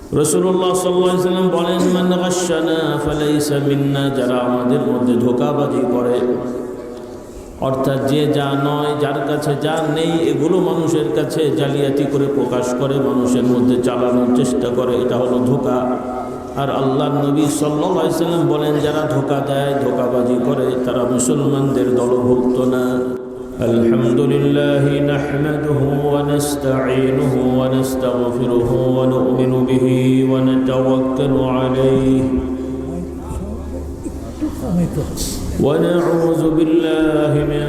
রাসূলুল্লাহ সাল্লাল্লাহু আলাইহি ওয়াসাল্লাম বলেন, মান গাশশানা ফালাইসা মিন্না, যারা আমাদের মধ্যে ধোঁকাবাজি করে, অর্থাৎ যে যা নয়, যার কাছে যা নেই, এগুলো মানুষের কাছে জালিয়াতি করে প্রকাশ করে, মানুষের মধ্যে চালানোর চেষ্টা করে, এটা হলো ধোঁকা। আর আল্লাহর নবী সাল্লাল্লাহু আলাইহি ওয়াসাল্লাম বলেন, যারা ধোঁকা দেয়, ধোঁকাবাজি করে, তারা মুসলমানদের দলভুক্ত না। আলহামদুলিল্লাহি নাহমাদুহু ওয়া নাস্তাঈনুহু ওয়া নাস্তাগফিরুহু ওয়া নু'মিনু বিহি ওয়া নাতাওয়াক্কালু আলাইহি ونعوذ بالله من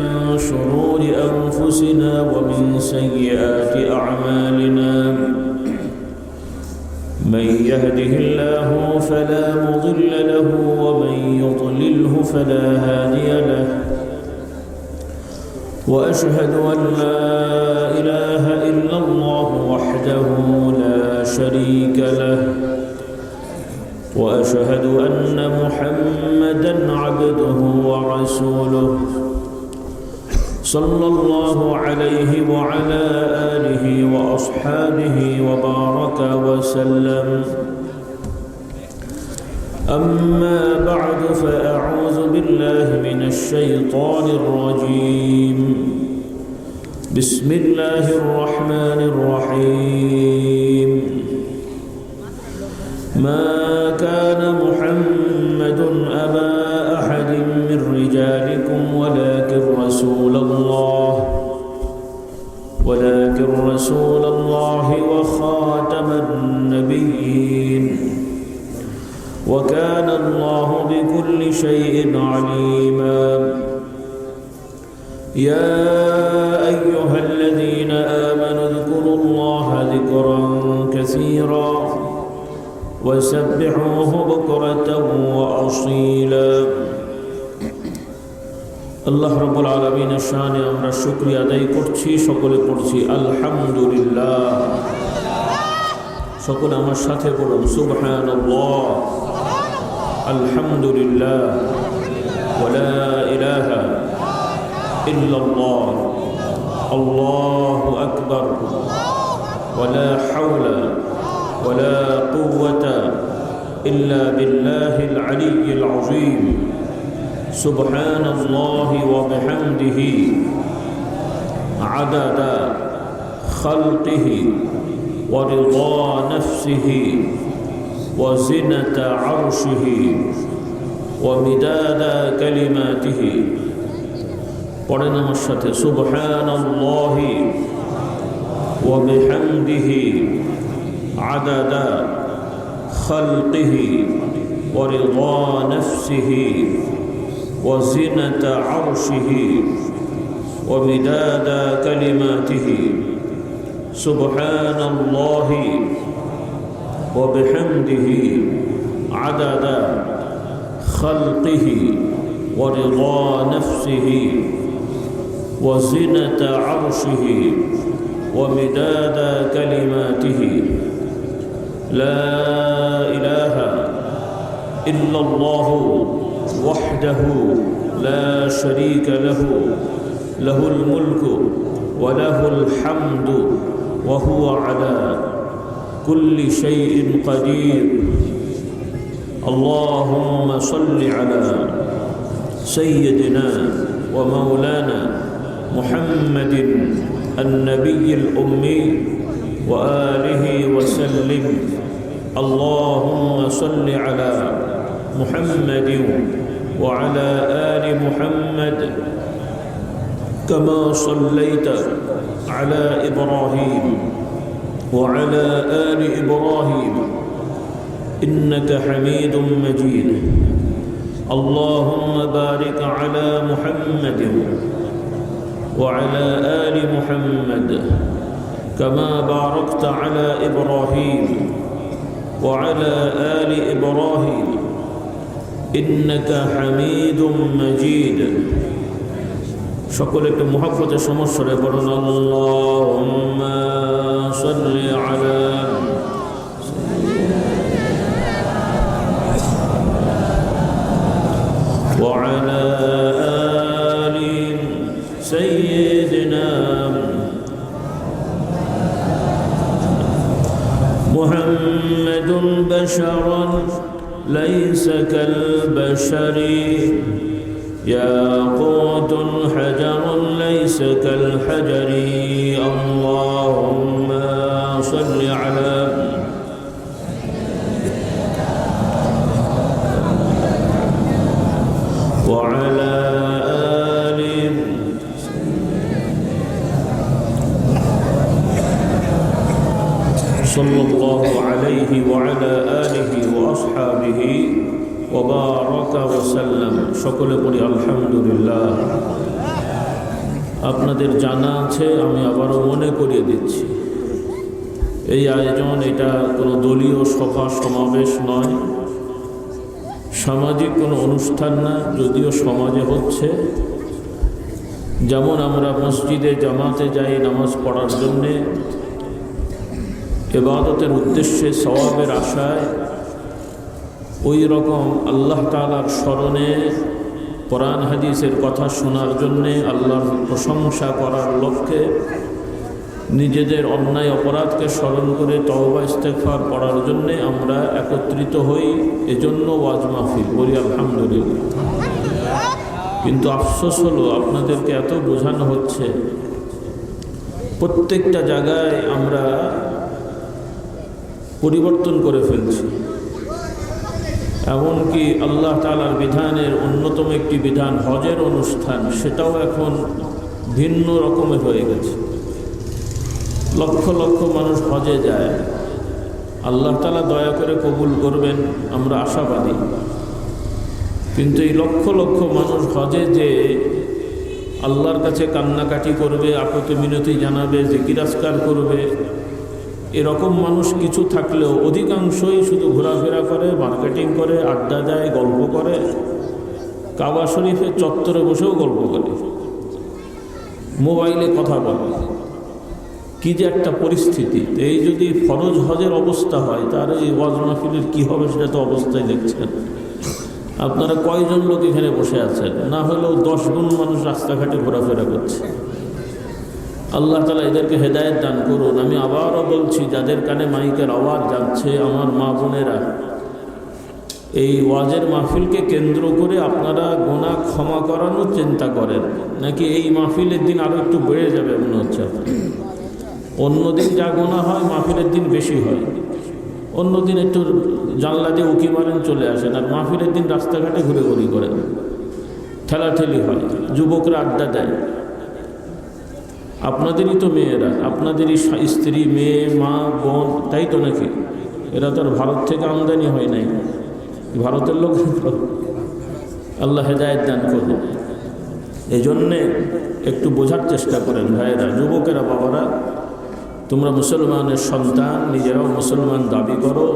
شرور أنفسنا ومن سيئات أعمالنا من يهده الله فلا مضل له ومن يضلله فلا هادي له وأشهد أن لا إله إلا الله وحده لا شريك له وأشهد أن محمدًا عبده ورسوله صلى الله عليه وعلى آله وأصحابه وبارك وسلم. أما بعد، فأعوذ بالله من الشيطان الرجيم. بسم الله الرحمن الرحيم. ما كان محمد أبا أحد من رجالكم ولكن رسول الله وخاتم النبيين وكان الله بكل شيء عليما. يا أيها الذين آمنوا اذكروا الله ذكرا كثيرا وسبحوه بكرة وأصيلا. আল্লাহ রাব্বুল আলামিনের শানে আমরা শুকরিয়া আদায় করছি, সকলে পড়ছি আলহামদুলিল্লাহ। সকলে আমার সাথে পড়ুন সুবহানাল্লাহ, আলহামদুলিল্লাহ, ওয়া লা ইলাহা ইল্লাল্লাহ, আল্লাহু আকবার, ওয়া লা হাওলা ولا قوة إلا بالله العلي العظيم. سبحان الله وبحمده عدد خلقه ورضا نفسه وزنة عرشه ومداد كلماته. قرنا مشهد سبحان الله وبحمده عدد خلقه ورضا نفسه وزنة عرشه ومداد كلماته. سبحان الله وبحمده عدد خلقه ورضا نفسه وزنة عرشه ومداد كلماته. لا إله إلا الله وحده لا شريك له، له الملك وله الحمد وهو على كل شيء قدير. اللهم صل على سيدنا ومولانا محمد النبي الأمي وآله وسلم. اللهم صل على محمد وعلى آل محمد كما صليت على إبراهيم وعلى آل إبراهيم إنك حميد مجيد. اللهم بارك على محمد وعلى آل محمد كما باركت على إبراهيم وعلى آل إبراهيم إنك حميد مجيد. সকলে মুহাব্বতে সমস্বরে বলুন আল্লাহুম্মা সাল্লি আলা ওয়া আলা আলি সাইয়্যিদিনা মুহাম্মদ محمد بشر ليس كالبشر ياقوت حجر ليس كالحجر اللهم صل على وعلى آل صلى الله عليه وعلى آله وأصحابه وبارك وسلم সকলে পড়ি আলহামদুলিল্লাহ। আপনাদের জানা আছে, আমি আবারও মনে করিয়ে দিচ্ছি, এই আয়োজন এটা কোনো দলীয় সভা সমাবেশ নয়, সামাজিক কোনো অনুষ্ঠান না। যদিও সমাজে হচ্ছে, যেমন আমরা মসজিদে জামাতে যাই নামাজ পড়ার জন্যে, ইবাদতের উদ্দেশ্যে, সওয়াবের আশায়, ওই রকম আল্লাহ তাআলার স্মরণে, কোরআন হাদিসের কথা শোনার জন্যে, আল্লাহর প্রশংসা করার লক্ষ্যে, নিজেদের অন্যায় অপরাধকে স্মরণ করে তওবা ইস্তেগফার করার জন্যে আমরা একত্রিত হই। এজন্য ওয়াজ মাহফিল বলি আলহামদুলিল্লাহ। কিন্তু আফসোস হলো, আপনাদেরকে এত বোঝানো হচ্ছে, প্রত্যেকটা জায়গায় আমরা পরিবর্তন করে ফেলছি। এমনকি আল্লাহ তাআলার বিধানের অন্যতম একটি বিধান হজের অনুষ্ঠান, সেটাও এখন ভিন্ন রকমের হয়ে গেছে। লক্ষ লক্ষ মানুষ হজে যায়, আল্লাহ তাআলা দয়া করে কবুল করবেন, আমরা আশাবাদী। কিন্তু এই লক্ষ লক্ষ মানুষ হজে যে আল্লাহর কাছে কান্নাকাটি করবে, আকুতি মিনতি জানাবে, জিকির আজকার করবে, এরকম মানুষ কিছু থাকলেও অধিকাংশই শুধু ঘোরাফেরা করে, মার্কেটিং করে, আড্ডা দেয়, গল্প করে, কাবা শরীফের চত্বরে বসেও গল্প করে, মোবাইলে কথা বলে। কি যে একটা পরিস্থিতি! এই যদি ফরজ হজের অবস্থা হয়, তার এই ওয়াজ মাহফিলের কী হবে সেটা তো অবস্থায় দেখছেন। আপনারা কয়জন লোক এখানে বসে আছেন? না হলেও 10 গুণ মানুষ রাস্তাঘাটে ঘোরাফেরা করছে। আল্লাহ তাআলা এদেরকে হেদায়েত দান করুন। আমি আবারও বলছি, যাদের কানে মাইকের আওয়াজ যাচ্ছে, আমার মা বোনেরা, এই ওয়াজের মাহফিলকে কেন্দ্র করে আপনারা গুনাহ ক্ষমা করানোর চিন্তা করেন নাকি এই মাহফিলের দিন আরও একটু বেড়ে যাবে মনে হচ্ছে? অন্যদিন যা গুনাহ হয় মাহফিলের দিন বেশি হয়। অন্যদিন একটু জানলা দিয়ে উকি মারেন, চলে আসেন, আর মাহফিলের দিন রাস্তাঘাটে ঘুরে ঘুরি করেন, ঠেলাঠেলি হয়, যুবকরা আড্ডা দেয়। আপনাদেরই তো মেয়েরা, আপনাদেরই স্ত্রী, মেয়ে, মা, বোন, তাই তো নাকি? এরা তো আর ভারত থেকে আমদানি হয় নাই, ভারতের লোক। আল্লাহ হেদায়েত দান করুন। এই জন্যে একটু বোঝার চেষ্টা করেন ভাইয়েরা, যুবকেরা, বাবারা, তোমরা মুসলমানের সন্তান, নিজেরাও মুসলমান দাবি করো।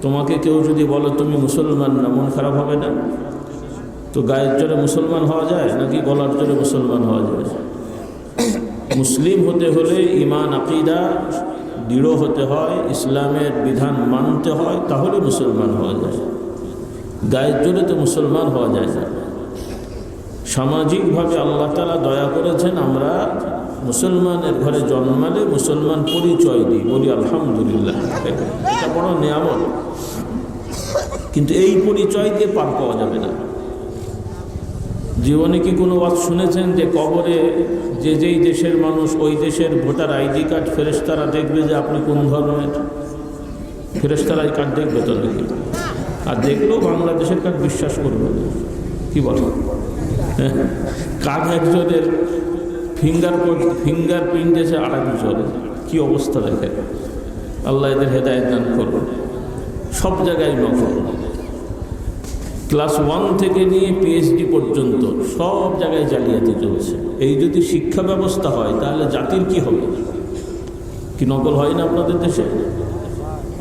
তোমাকে কেউ যদি বলো তুমি মুসলমান না, মন খারাপ হবে না? তো গায়ের জোরে মুসলমান হওয়া যায় নাকি গলার জোরে মুসলমান হওয়া যায়? মুসলিম হতে হলে ঈমান আকীদা দৃঢ় হতে হয়, ইসলামের বিধান মানতে হয়, তাহলে মুসলমান হওয়া যায়। গায়ের জোরে তো মুসলমান হওয়া যায় না। সামাজিকভাবে আল্লাহ তাআলা দয়া করেছেন, আমরা মুসলমানের ঘরে জন্মালে মুসলমান পরিচয় দিই, বলি আলহামদুলিল্লাহ, এটা বড় নিয়ামত। কিন্তু এই পরিচয় দিয়ে পার পাওয়া যাবে না। জীবনে কি কোনো ওয়াজ শুনেছেন যে কবরে যেই দেশের মানুষ, ওই দেশের ভোটার আইডি কার্ড ফেরেশতারা দেখবে যে আপনি কোন ধর্মের? ফেরেশতারা এই কার্ড দেখবে তো দেখি, আর দেখলেও বাংলাদেশের কার্ড বিশ্বাস করবে। কি বল? কার্ড একজনের ফিঙ্গারপ্রিন্ট এসে আরেকজনের, কি অবস্থা দেখে! আল্লাহ এদের হেদায়েত দান করুন। সব জায়গায় নকল, ক্লাস 1 থেকে নিয়ে PhD পর্যন্ত সব জায়গায় জালিয়াতি চলছে। এই যদি শিক্ষা ব্যবস্থা হয় তাহলে জাতির কি হবে? কি নকল হয় না আপনাদের দেশে?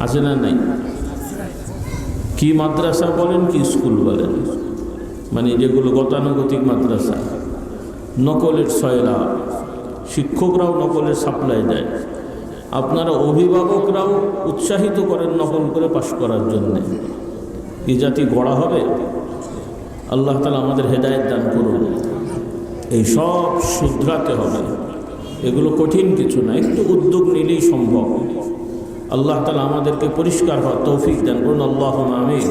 আছে না নাই? কি মাদ্রাসা বলেন, কি স্কুল বলেন, মানে যেগুলো গতানুগতিক মাদ্রাসা, নকলের সয়লা, শিক্ষকরাও নকলের সাপ্লাই দেয়। আপনারা অভিভাবকরাও উৎসাহিত করেন নকল করে পাশ করার জন্যে। এই জাতি গড়া হবে? আল্লাহ তাআলা আমাদের হেদায়েত দান করুন। এই সব শুধরাতে হবে। এগুলো কঠিন কিছু না, একটু উদ্যোগ নিলেই সম্ভব। আল্লাহ তাআলা আমাদেরকে পরিষ্কার হওয়ার তৌফিক দান করুন, আল্লাহুম্মা আমিন।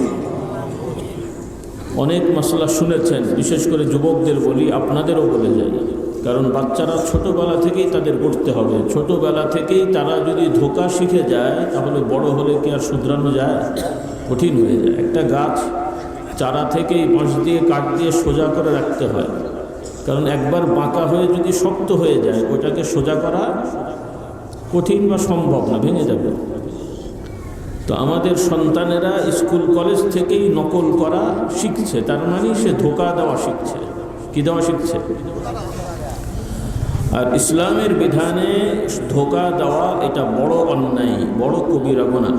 অনেক মাসলা শুনেছেন, বিশেষ করে যুবকদের বলি, আপনাদেরও বলে যাই, কারণ বাচ্চারা ছোটোবেলা থেকেই তাদের করতে হবে। ছোটোবেলা থেকেই তারা যদি ধোঁকা শিখে যায় তাহলে বড় হলে কি আর শুধরানো যায়? কঠিন হয়ে যায়। একটা গাছ চারা থেকেই বাঁশ দিয়ে কাঠ দিয়ে সোজা করে রাখতে হয়, কারণ একবার বাঁকা হয়ে যদি শক্ত হয়ে যায় ওটাকে সোজা করা কঠিন বা সম্ভব না, ভেঙে যাবে। তো আমাদের সন্তানেরা স্কুল কলেজ থেকেই নকল করা শিখছে, তার মানে সে ধোঁকা দেওয়া শিখছে। কি দেওয়া শিখছে? আর ইসলামের বিধানে ধোঁকা দেওয়া এটা বড় অন্যায়, বড় কবিরা গুনাহ।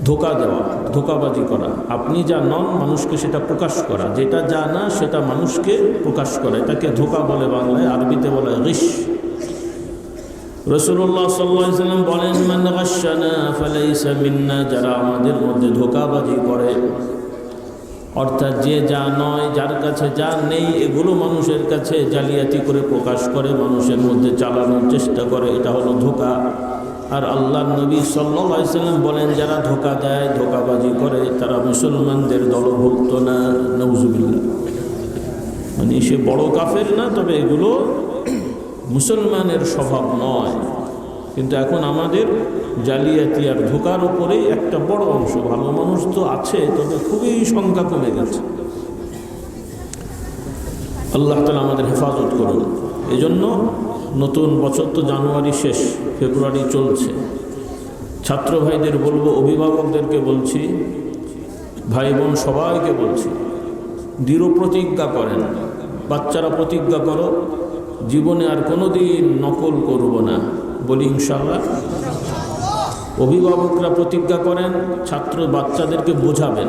ধোঁকা দেওয়া, ধোঁকাবাজি করা, আপনি যা নন মানুষকে সেটা প্রকাশ করা, যেটা যা না সেটা মানুষকে প্রকাশ করা, এটাকে ধোঁকা বলে বাংলায়, আরবিতে বলে গিশ। রাসূলুল্লাহ সাল্লাল্লাহু আলাইহি ওয়াসাল্লাম বলেন, মান গাশশানা ফালাইসা মিন্না, যারা আমাদের মধ্যে ধোঁকাবাজি করে, অর্থাৎ যে যা নয়, যার কাছে যা নেই, এগুলো মানুষের কাছে জালিয়াতি করে প্রকাশ করে, মানুষের মধ্যে চালানোর চেষ্টা করে, এটা হলো ধোঁকা। আর আল্লাহর নবী সাল্লাল্লাহু আলাইহি ওয়াসাল্লাম বলেন, যারা ধোঁকা দেয়, ধোঁকাবাজি করে, তারা মুসলমানদের দলভুক্ত না। নাউজুবিল্লাহ। মানে সে বড় কাফের না, তবে এগুলো মুসলমানের স্বভাব নয়। কিন্তু এখন আমাদের জালিয়াতি আর ধোঁকার উপরেই একটা বড় অংশ। ভালো মানুষ তো আছে, তবে খুবই সংখ্যা কমে গেছে। আল্লাহ তাআলা আমাদের হেফাজত করুন। এজন্য নতুন বছর তো জানুয়ারি শেষ, ফেব্রুয়ারি চলছে। ছাত্র ভাইদের বলবো, অভিভাবকদেরকে বলছি, ভাই বোন সবাইকে বলছি, দৃঢ় প্রতিজ্ঞা করেন। বাচ্চারা প্রতিজ্ঞা করো, জীবনে আর কোনো দিন নকল করব না। বলি ইনশাআল্লাহ। অভিভাবকরা প্রতিজ্ঞা করেন, ছাত্র বাচ্চাদেরকে বোঝাবেন,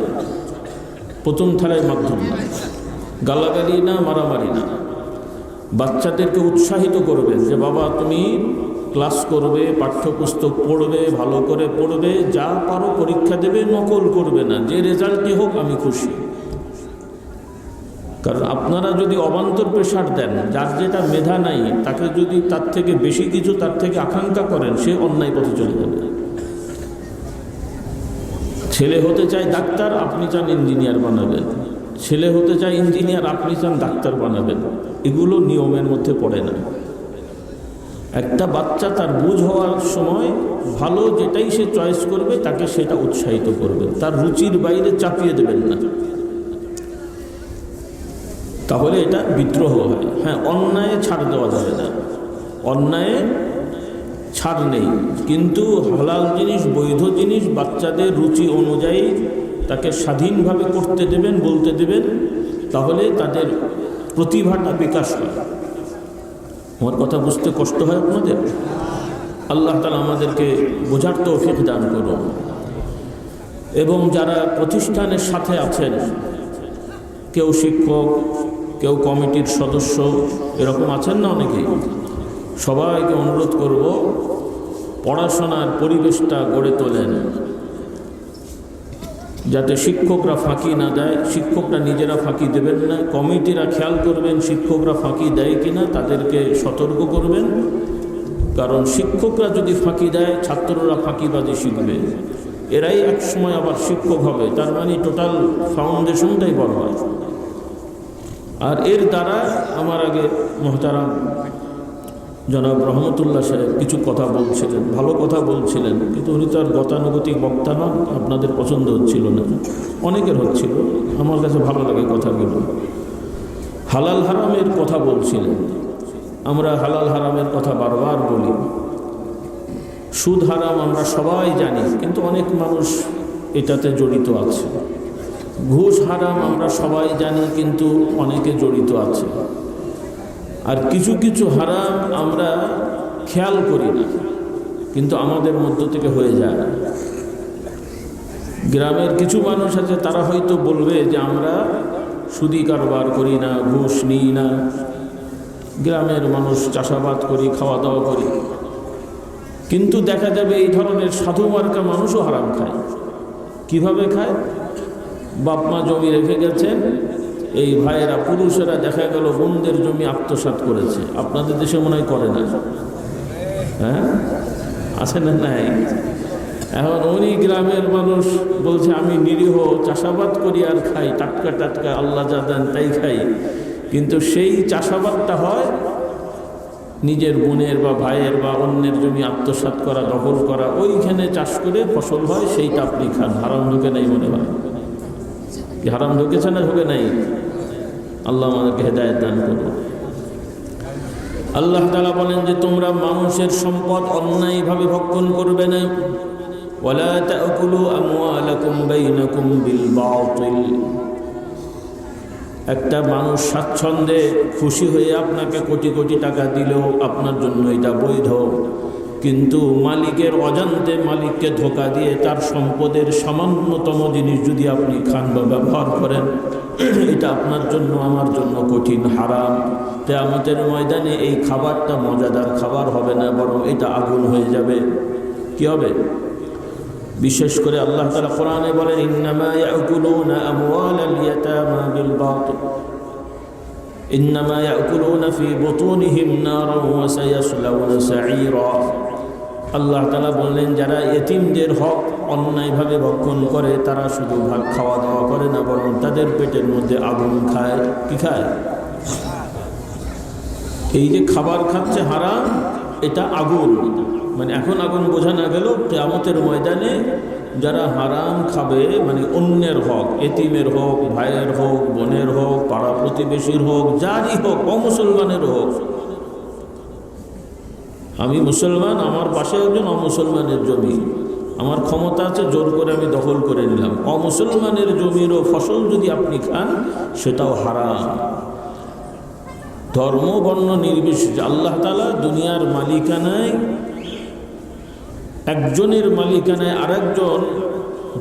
প্রথম ধারার মাধ্যমে, গালাগালি না, মারামারি না। বাচ্চাদেরকে উৎসাহিত করবেন যে বাবা তুমি ক্লাস করবে, পাঠ্যপুস্তক পড়বে, ভালো করে পড়বে, যা পারো পরীক্ষা দেবে, নকল করবে না, যে রেজাল্টই হোক আমি খুশি। কারণ আপনারা যদি অবান্তর প্রেশার দেন, যার যেটা মেধা নাই তাকে যদি তার থেকে বেশি কিছু তার থেকে আকাঙ্ক্ষা করেন, সে অন্যায় পথে চলে যাবে। ছেলে হতে চায় ডাক্তার, আপনি চান ইঞ্জিনিয়ার বানাবেন। ছেলে হতে চায় ইঞ্জিনিয়ার, আপনি চান ডাক্তার বানাবেন। এগুলো নিয়মের মধ্যে পড়ে না। একটা বাচ্চা তার বুঝ হওয়ার সময় ভালো যেটাই সে চয়েস করবে তাকে সেটা উৎসাহিত করবে, তার রুচির বাইরে চাপিয়ে দেবেন না, তাহলে এটা বিদ্রোহ হয়। হ্যাঁ, অন্যায় ছাড় দেওয়া যাবে না, অন্যায় ছাড় নেই, কিন্তু হালাল জিনিস, বৈধ জিনিস বাচ্চাদের রুচি অনুযায়ী তাকে স্বাধীনভাবে করতে দেবেন, বলতে দেবেন, তাহলে তাদের প্রতিভাটা বিকাশ হয়। আমার কথা বুঝতে কষ্ট হয় আপনাদের? আল্লাহ তাআলা আমাদেরকে বোঝার তৌফিক দান করুন। এবং যারা প্রতিষ্ঠানের সাথে আছেন, কেউ শিক্ষক, কেউ কমিটির সদস্য, এরকম আছেন না অনেকেই, সবাইকে অনুরোধ করব পড়াশোনার পরিবেশটা গড়ে তোলেন, যাতে শিক্ষকরা ফাঁকি না দেয়। শিক্ষকরা নিজেরা ফাঁকি দেবেন না, কমিটিরা খেয়াল করবেন শিক্ষকরা ফাঁকি দেয় কিনা, তাদেরকে সতর্ক করবেন। কারণ শিক্ষকরা যদি ফাঁকি দেয়, ছাত্ররা ফাঁকিবাজি শিখবে, এরাই এক সময় আবার শিক্ষক হবে, তার মানে টোটাল ফাউন্ডেশনটাই বরবাদ। আর এর দ্বারা আমার আগে মোহতারাম জনাব রহমতুল্লাহ সাহেব কিছু কথা বলছিলেন, ভালো কথা বলছিলেন, কিন্তু উনি তো আর গতানুগতিক বক্তা নন, আপনাদের পছন্দ হচ্ছিল না, অনেকের হচ্ছিল, আমার কাছে ভালো লাগে কথাগুলো। হালাল হারামের কথা বলছিলেন, আমরা হালাল হারামের কথা বারবার বলি। সুদ হারাম আমরা সবাই জানি, কিন্তু অনেক মানুষ এটাতে জড়িত আছে। ঘুষ হারাম আমরা সবাই জানি, কিন্তু অনেকে জড়িত আছে। আর কিছু কিছু হারাম আমরা খেয়াল করি না, কিন্তু আমাদের মধ্য থেকে হয়ে যায়। গ্রামের কিছু মানুষ আছে, তারা হয়তো বলবে যে আমরা সুদি কারবার করি না, ঘুষ নিই না, গ্রামের মানুষ চাষাবাদ করি, খাওয়া দাওয়া করি, কিন্তু দেখা যাবে এই ধরনের সাধু মার্কা মানুষও হারাম খায়। কিভাবে খায়? বাপ মা জমি রেখে গেছেন, এই ভাইয়েরা পুরুষেরা দেখা গেল বোনদের জমি আত্মসাৎ করেছে। আপনাদের দেশে মনে হয় করে না? হ্যাঁ, আছে না নাই? এখন উনি গ্রামের মানুষ বলছে আমি নিরীহ চাষাবাদ করি আর খাই, টাটকা টাটকা আল্লাহ যা দেন তাই খাই, কিন্তু সেই চাষাবাদটা হয় নিজের বোনের বা ভাইয়ের বা অন্যের জমি আত্মসাৎ করা, দখল করা, ওইখানে চাষ করে ফসল হয়, সেইটা আপনি খান। হারাম ঢুকে নাই মনে হয়? কি হারাম ঢুকেছে না ঢুকে নাই? আল্লাহ আমাদেরকে হেদায়েত দান করুন। আল্লাহ তাআলা বলেন যে তোমরা মানুষের সম্পদ অন্যায়ভাবে ভক্ষণ করবে না। ওয়ালা তাকুলু আমওয়ালাকুম বাইনাকুম বিল বাতিল। একটা মানুষ স্বাচ্ছন্দ্যে খুশি হয়ে আপনাকে কোটি কোটি টাকা দিলেও আপনার জন্য এটা বৈধ, কিন্তু মালিকের অজান্তে মালিককে ধোঁকা দিয়ে তার সম্পদের সামান্যতম জিনিস যদি আপনি খান বা ব্যবহার করেন, এটা আপনার জন্য আমার জন্য কঠিন হারাম। কিয়ামতের ময়দানে এই খাবারটা মজাদার খাবার হবে না, বরং এটা আগুন হয়ে যাবে। কি হবে? বিশেষ করে আল্লাহ তাআলা কোরআনে বলেন ইন্নামা ইয়াকুলুনা আমওয়ালাল ইয়াতামা বিল বাতিল ইন্নামা ইয়াকুলুনা ফি বুতুনিহিম নারান ওয়া সায়াসলাউনা সাঈরা। আল্লাহ তাআলা বললেন যারা এতিমদের হক অন্যায়ভাবে ভক্ষণ করে তারা শুধু ভাত খাওয়া দাওয়া করে না, বরং তাদের পেটের মধ্যে আগুন খায়। কি খায়? এই যে খাবার খাচ্ছে হারাম, এটা আগুন। মানে এখন আগুন বোঝা না গেল, কিয়ামতের ময়দানে যারা হারাম খাবে, মানে অন্যের হক, এতিমের হোক, ভাইয়ের হোক, বোনের হোক, পাড়া প্রতিবেশীর হোক, যারই হোক, অমুসলমানের হোক। আমি মুসলমান, আমার পাশে একজন অমুসলমানের জমি, আমার ক্ষমতা আছে, জোর করে আমি দখল করে নিলাম। অমুসলমানের জমিরও ফসল যদি আপনি খান, সেটাও হারাম। ধর্ম বর্ণ নির্বিশেষে আল্লাহ তাআলা দুনিয়ার মালিকানায়, একজনের মালিকানায় আরেকজন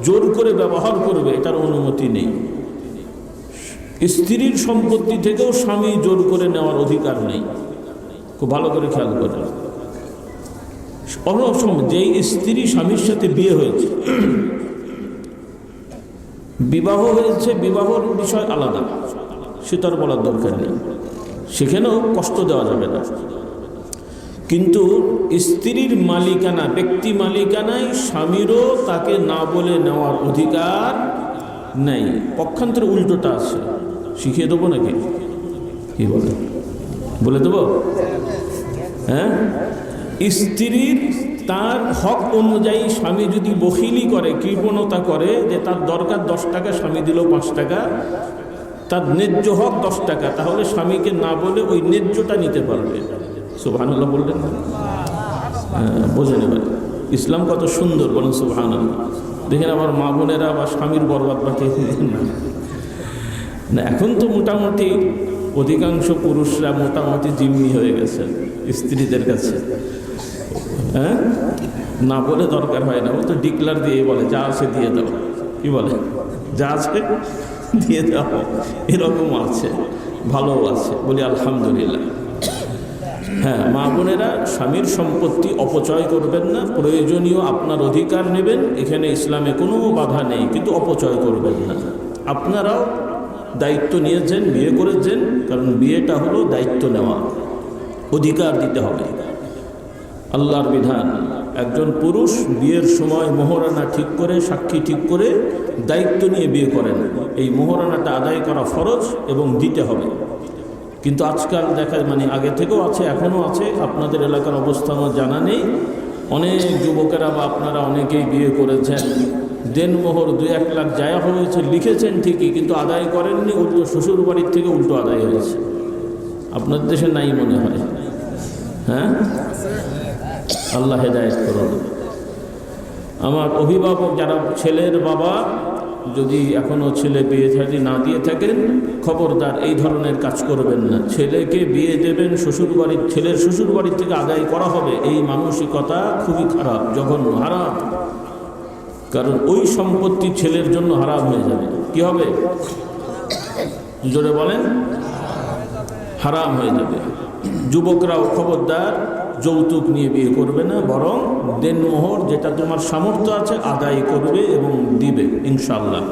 জোর করে ব্যবহার করবে, এটার অনুমতি নেই। স্ত্রীর সম্পত্তি থেকেও স্বামী জোর করে নেওয়ার অধিকার নেই। খুব ভালো করে খেয়াল করেন। যেই স্ত্রী স্বামীর সাথে বিয়ে হয়েছে, বিবাহ হয়েছে, বিবাহর বিষয় আলাদা, সেটার বলার দরকার নেই, সেখানেও কষ্ট দেওয়া যাবে না। কিন্তু স্ত্রীর মালিকানা, ব্যক্তি মালিকানায় স্বামীরও তাকে না বলে নেওয়ার অধিকার নেই। পক্ষান্তরে উল্টোটা আছে। শিখিয়ে দেবো নাকি? কি বলে? বলে দেবো? হ্যাঁ, স্ত্রীর তার হক অনুযায়ী স্বামী যদি বখিলি করে, কৃপণতা করে, যে তার দরকার 10 টাকা, স্বামী দিল 5 টাকা, তার ন্যায্য হক 10 টাকা, তাহলে স্বামীকে না বলে ওই ন্যায্যটা নিতে পারবে। সুবহানাল্লাহ বললেন? বোঝে নেবেন ইসলাম কত সুন্দর, বলেন সুবহানাল্লাহ। দেখেন আবার মা বোনেরা বা স্বামীর বরবাদ বাকি না। এখন তো মোটামুটি অধিকাংশ পুরুষরা মোটামুটি জিম্মি হয়ে গেছে স্ত্রীদের কাছে। হ্যাঁ, না বলে দরকার হয় না, ও তো ডিক্লার দিয়ে বলে যা আছে দিয়ে দাও। কি বলে? যা আছে দিয়ে দাও। এরকম আছে, ভালো আছে, বলি আলহামদুলিল্লাহ। হ্যাঁ, মা বোনেরা স্বামীর সম্পত্তি অপচয় করবেন না, প্রয়োজনীয় আপনার অধিকার নেবেন, এখানে ইসলামে কোনো বাধা নেই, কিন্তু অপচয় করবেন না। আপনারাও দায়িত্ব নিয়েছেন, বিয়ে করেছেন, কারণ বিয়েটা হলো দায়িত্ব নেওয়া, অধিকার দিতে হবে। আল্লাহর বিধান, একজন পুরুষ বিয়ের সময় মোহরানা ঠিক করে, সাক্ষী ঠিক করে দায়িত্ব নিয়ে বিয়ে করেন। এই মোহরানাটা আদায় করা ফরজ এবং দিতে হবে। কিন্তু আজকাল দেখা, মানে আগে থেকেও আছে, এখনও আছে, আপনাদের এলাকার অবস্থা আমার জানা নেই। অনেক যুবকেরা বা আপনারা অনেকেই বিয়ে করেছেন, দেনমোহর 2-1 লাখ জায়া হয়েছে, লিখেছেন ঠিকই, কিন্তু আদায় করেননি, উল্টো শ্বশুর বাড়ির থেকে উল্টো আদায় হয়েছে। আপনাদের দেশে নাই মনে হয়? হ্যাঁ, আল্লাহ হেদায়েত করুন। আমার অভিভাবক যারা, ছেলের বাবা যদি এখনও ছেলে বিয়ে থাকি না দিয়ে থাকেন, খবরদার এই ধরনের কাজ করবেন না। ছেলেকে বিয়ে দেবেন শ্বশুরবাড়ির, ছেলের শ্বশুরবাড়ির থেকে আদায় করা হবে, এই মানসিকতা খুবই খারাপ, জঘন্য, হারাম। কারণ ওই সম্পত্তি ছেলের জন্য হারাম হয়ে যাবে। কি হবে? জোরে বলেন, হারাম হয়ে যাবে। যুবকরাও খবরদার যৌতুক নিয়ে বিয়ে করবে না, বরং দেনমোহর যেটা তোমার সামর্থ্য আছে আদায় করবে এবং দিবে ইনশাআল্লাহ।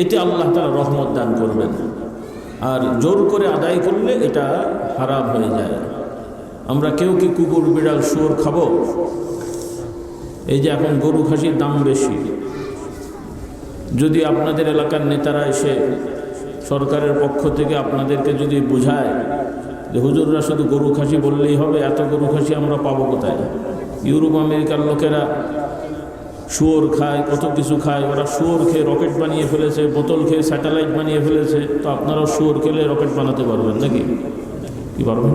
এতে আল্লাহ তাআলা রহমত দান করবেন। আর জোর করে আদায় করলে এটা হারাম হয়ে যায়। আমরা কেউ কি কুকুর, বিড়াল, শুয়োর খাবো? এই যে এখন গরু খাসির দাম বেশি, যদি আপনাদের এলাকার নেতারা এসে সরকারের পক্ষ থেকে আপনাদেরকে যদি বোঝায় যে হুজুররা শুধু গরু খাসি বললেই হবে, এত গরু খাসি আমরা পাবো কোথায়? ইউরোপ আমেরিকার লোকেরা শুয়োর খায়, কত কিছু খায়, ওরা শুয়োর খেয়ে রকেট বানিয়ে ফেলেছে, বোতল খেয়ে স্যাটেলাইট বানিয়ে ফেলেছে। তো আপনারাও শুয়োর খেলে রকেট বানাতে পারবেন নাকি? কি পারবেন?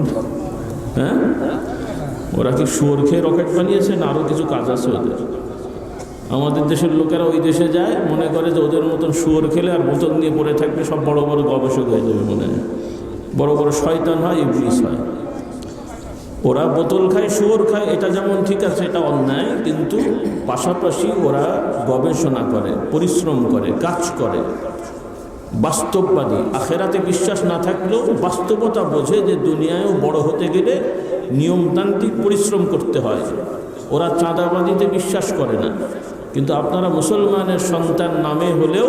হ্যাঁ, ওরা কি শুয়োর খেয়ে রকেট বানিয়েছে না আরও কিছু কাজ আছে ওদের? আমাদের দেশের লোকেরা ওই দেশে যায়, মনে করে যে ওদের মতন শুয়োর খেলে আর বোতল নিয়ে পড়ে থাকবে, সব বড় বড় গবেষক হয়ে যাবে, মনে হয় বড় বড় শয়তান হয়, ইবলিস হয়। ওরা বোতল খায়, শুয়োর খায়, এটা যেমন ঠিক আছে, এটা অন্যায়, কিন্তু পাশাপাশি ওরা গবেষণা করে, পরিশ্রম করে, কাজ করে, বাস্তববাদী। আখেরাতে বিশ্বাস না থাকলেও বাস্তবতা বোঝে যে দুনিয়ায়ও বড় হতে গেলে নিয়মতান্ত্রিক পরিশ্রম করতে হয়। ওরা চাঁদাবাজিতে বিশ্বাস করে না, কিন্তু আপনারা মুসলমানের সন্তান নামে হলেও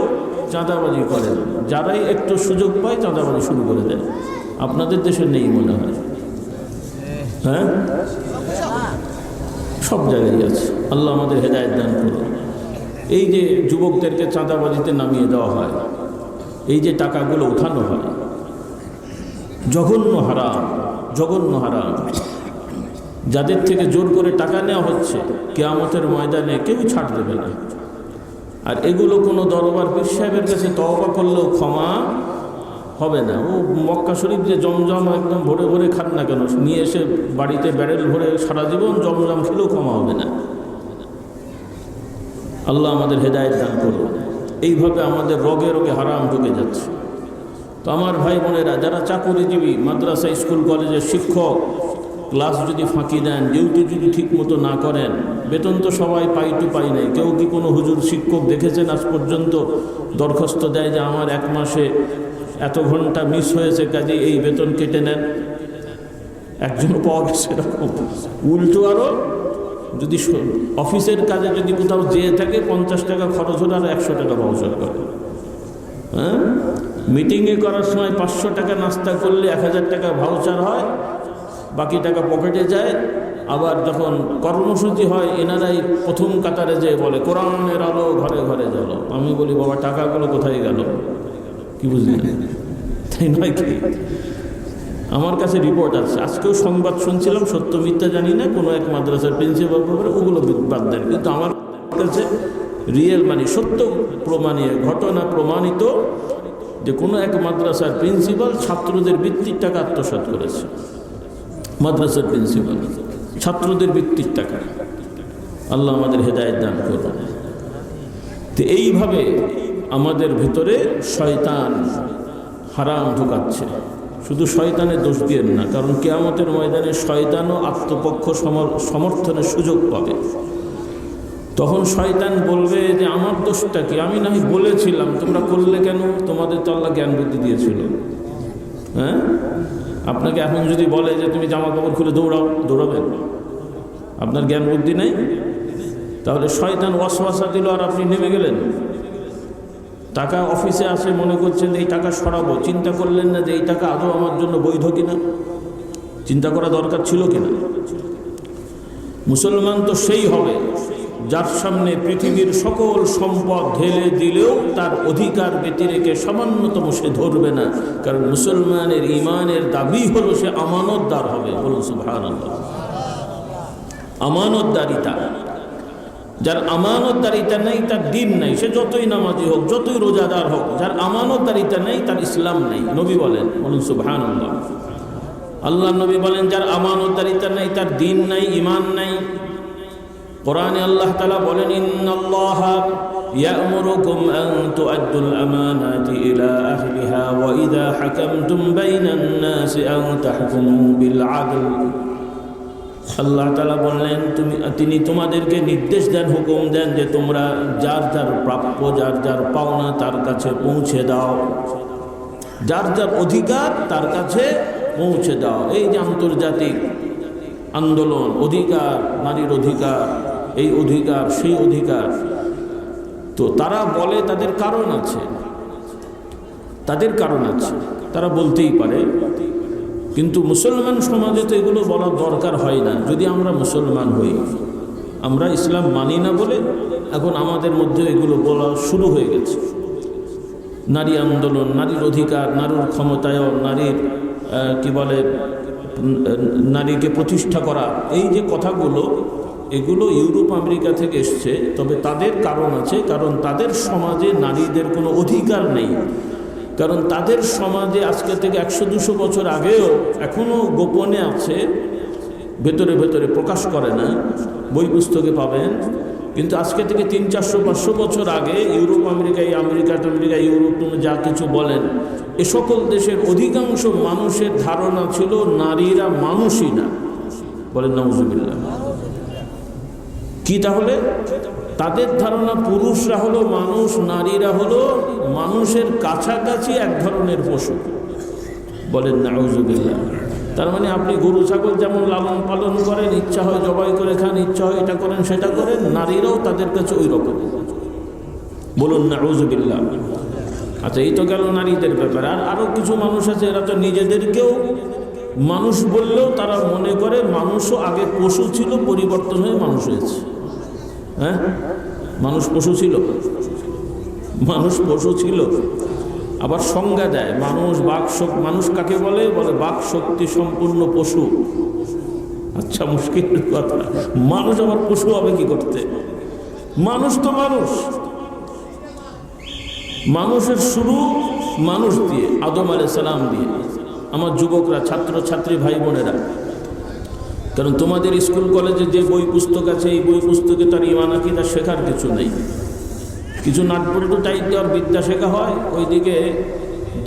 চাঁদাবাজি করেন। যারাই একটু সুযোগ পায় চাঁদাবাজি শুরু করে দেয়। আপনাদের দেশে নেই মনে হয়? হ্যাঁ, সব জায়গায় আছে। আল্লাহ আমাদের হেদায়েত দান করুন। এই যে যুবকদেরকে চাঁদাবাজিতে নামিয়ে দেওয়া হয়, এই যে টাকাগুলো উঠানো হয়, জঘন্য হারাম, জঘন্য হারাম। যাদের থেকে জোর করে টাকা নেওয়া হচ্ছে, কিয়ামতের ময়দানে কেউ ছাড় দেবে না। আর এগুলো কোনো দরবার পীর সাহেবের কাছে তওবা করলেও ক্ষমা হবে না। ও মক্কা শরীফ যে জমজম একদম ভরে ভরে খান না কেন, নিয়ে এসে বাড়িতে ব্যারেল ভরে সারা জীবন জমজম খেলেও ক্ষমা হবে না। আল্লাহ আমাদের হেদায়েত দান করুন। এইভাবে আমাদের রোগে রোগে হারাম ঢুকে যাচ্ছে। তো আমার ভাই বোনেরা, যারা চাকরিজীবী, মাদ্রাসা, স্কুল, কলেজের শিক্ষক, ক্লাস যদি ফাঁকি দেন, ডিউটি যদি ঠিক মতো না করেন, বেতন তো সবাই পাই টু পাই নাই। কেউ কি কোনো হুজুর শিক্ষক দেখেছেন আজ পর্যন্ত দরখাস্ত দেয় যে আমার এক মাসে এত ঘন্টা মিস হয়েছে, কাজে এই বেতন কেটে নেন? একজন পাওয়া গেছে এরকম। উল্টো আরও যদি অফিসের কাজে যদি কোথাও যেয়ে থাকে, 50 টাকা খরচ হলে আর 100 টাকা ভাউচার করে। হ্যাঁ, মিটিংয়ে করার সময় 500 টাকা নাস্তা করলে 1000 টাকা ভাউচার হয়, বাকি টাকা পকেটে যায়। আবার যখন কর্মসূচি হয়, এনারাই প্রথম কাতারে যেয়ে বলে কোরআনের আলো ঘরে ঘরে জ্বলো। আমি বলি, বাবা টাকাগুলো কোথায় গেল? কি বুঝলেন? তাই নয় কি? আমার কাছে রিপোর্ট আছে, আজকেও সংবাদ শুনছিলাম, সত্য মিথ্যা জানি না, কোনো এক মাদ্রাসার প্রিন্সিপাল ব্যাপারে, ওগুলো বাদ দেন, কিন্তু আমার কাছে রিয়েল মানে সত্য প্রমাণীয় ঘটনা প্রমাণিত যে কোনো এক মাদ্রাসার প্রিন্সিপাল ছাত্রদের বৃত্তির টাকা আত্মসাৎ করেছে। মাদ্রাসার প্রিন্সিপাল ছাত্রদের বৃত্তির টাকা। আল্লাহ আমাদের হেদায়েত দান করুন। তো এইভাবে আমাদের ভিতরে শয়তান হারাম ঢুকাচ্ছে। শুধু শয়তানের দোষ দিয়েন না, কারণ কিয়ামতের ময়দানে শয়তানও আত্মপক্ষ সমর্থনের সুযোগ পাবে। তখন শয়তান বলবে যে আমার দোষটা কি? আমি নাহি বলেছিলাম, তোমরা করলে কেন? তোমাদের তো আল্লাহ জ্ঞান বুদ্ধি দিয়েছিল। হ্যাঁ, আপনাকে এখন যদি বলে যে তুমি জামা কাপড় খুলে দৌড়াও, দৌড়াবেন? আপনার জ্ঞান বুদ্ধি নেই, তাহলে শয়তান ওয়াসওয়াসা দিল আর আপনি নেমে গেলেন। টাকা অফিসে আসে, মনে করছেন এই টাকা সরাবো, চিন্তা করলেন না যে এই টাকা আদৌ আমার জন্য বৈধ কিনা, চিন্তা করা দরকার ছিল কিনা। মুসলমান তো সেই হবে যার সামনে পৃথিবীর সকল সম্পদ ঢেলে দিলেও তার অধিকার ব্যতিরেকে সামান্যতম সে ধরবে না, কারণ মুসলমানের ইমানের দাবি হলো সে আমানতদার হবে। বলুন সুবহানাল্লাহ। আমানতদারিতা, যার আমানতদারিতা নেই তার দিন নাই, সে যতই নামাজি হোক, যতই রোজাদার হোক, যার আমানতদারিতা নেই তার ইসলাম নেই। নবী বলেন, বলুন সুবহানাল্লাহ। আল্লাহ নবী বলেন, যার আমানতদারিতা নেই তার দিন নাই, ইমান নাই। কোরআনে আল্লাহ তাআলা বলেন, ইন্নাল্লাহা ইয়া'মুরুকুম আন তু'আদ্দুল আমানাতি ইলা আহলিহা ওয়া ইযা হাকামতুম বাইনান নাসি আন তাহকুমু বিল আদল। আল্লাহ তাআলা বললেন, তিনি তোমাদেরকে নির্দেশ দেন, হুকুম দেন যে তোমরা যার যার প্রাপ্য, যার যার পাওনা তার কাছে পৌঁছে দাও, যার যার অধিকার তার কাছে পৌঁছে দাও। এই যে আন্তর্জাতিক আন্দোলন, অধিকার, নারীর অধিকার, এই অধিকার, সেই অধিকার, তো তারা বলে তাদের কারণ আছে, তাদের কারণ আছে, তারা বলতেই পারে। কিন্তু মুসলমান সমাজে তো এগুলো বলার দরকার হয় না। যদি আমরা মুসলমান হই, আমরা ইসলাম মানি না বলে এখন আমাদের মধ্যে এগুলো বলা শুরু হয়ে গেছে। নারী আন্দোলন, নারীর অধিকার, নারীর ক্ষমতায়ন, নারীর কি বলে নারীকে প্রতিষ্ঠা করা, এই যে কথাগুলো, এগুলো ইউরোপ আমেরিকা থেকে এসছে। তবে তাদের কারণ আছে, কারণ তাদের সমাজে নারীদের কোনো অধিকার নেই। কারণ তাদের সমাজে আজকে থেকে 100-200 বছর আগেও এখনও গোপনে আছে, ভেতরে ভেতরে প্রকাশ করে না, বই পুস্তকে পাবেন। কিন্তু আজকে থেকে 300-400-500 বছর আগে ইউরোপ আমেরিকা ইউরোপ যা কিছু বলেন, এ সকল দেশের অধিকাংশ মানুষের ধারণা ছিল নারীরা মানুষই না। বলেন নাউজুবিল্লাহ। কি তাহলে? তাদের ধারণা পুরুষরা হলো মানুষ, নারীরা হলো মানুষের কাছাকাছি এক ধরনের পশু। বলেন নাউজুবিল্লাহ। তার মানে আপনি গরু ছাগল যেমন লালন পালন করেন, ইচ্ছা হয় জবাই করে খান, ইচ্ছা হয় এটা করেন সেটা করেন, নারীরাও তাদের কাছে ওই রকম। বলুন নাউজুবিল্লাহ। আচ্ছা, এই তো গেল নারীদের ব্যাপারে। আর আরও কিছু মানুষ আছে, এরা তো নিজেদেরকেও মানুষ বললেও তারা মনে করে মানুষও আগে পশু ছিল, পরিবর্তন হয়ে মানুষ হয়েছে। হ্যাঁ, মানুষ পশু ছিল, মানুষ পশু ছিল। আবার সংজ্ঞা দেয় মানুষ মানুষ কাকে বলে? বলে বাক শক্তি সম্পূর্ণ পশু। আচ্ছা, মুশকিল কথা, মানুষ আবার পশু হবে কি করতে? মানুষ তো মানুষ। মানুষের শুরু মানুষ দিয়ে, আদম আলাইহিস সালাম দিয়ে। আমার যুবকরা, ছাত্র ছাত্রী ভাই বোনেরা, কারণ তোমাদের স্কুল কলেজে যে বই পুস্তক আছে, এই বই পুস্তকে তার ঈমান আকীদা শেখার কিছু নেই। কিছু নাটবল্টু টাইট দেওয়ার বিদ্যা শেখা হয়, ওইদিকে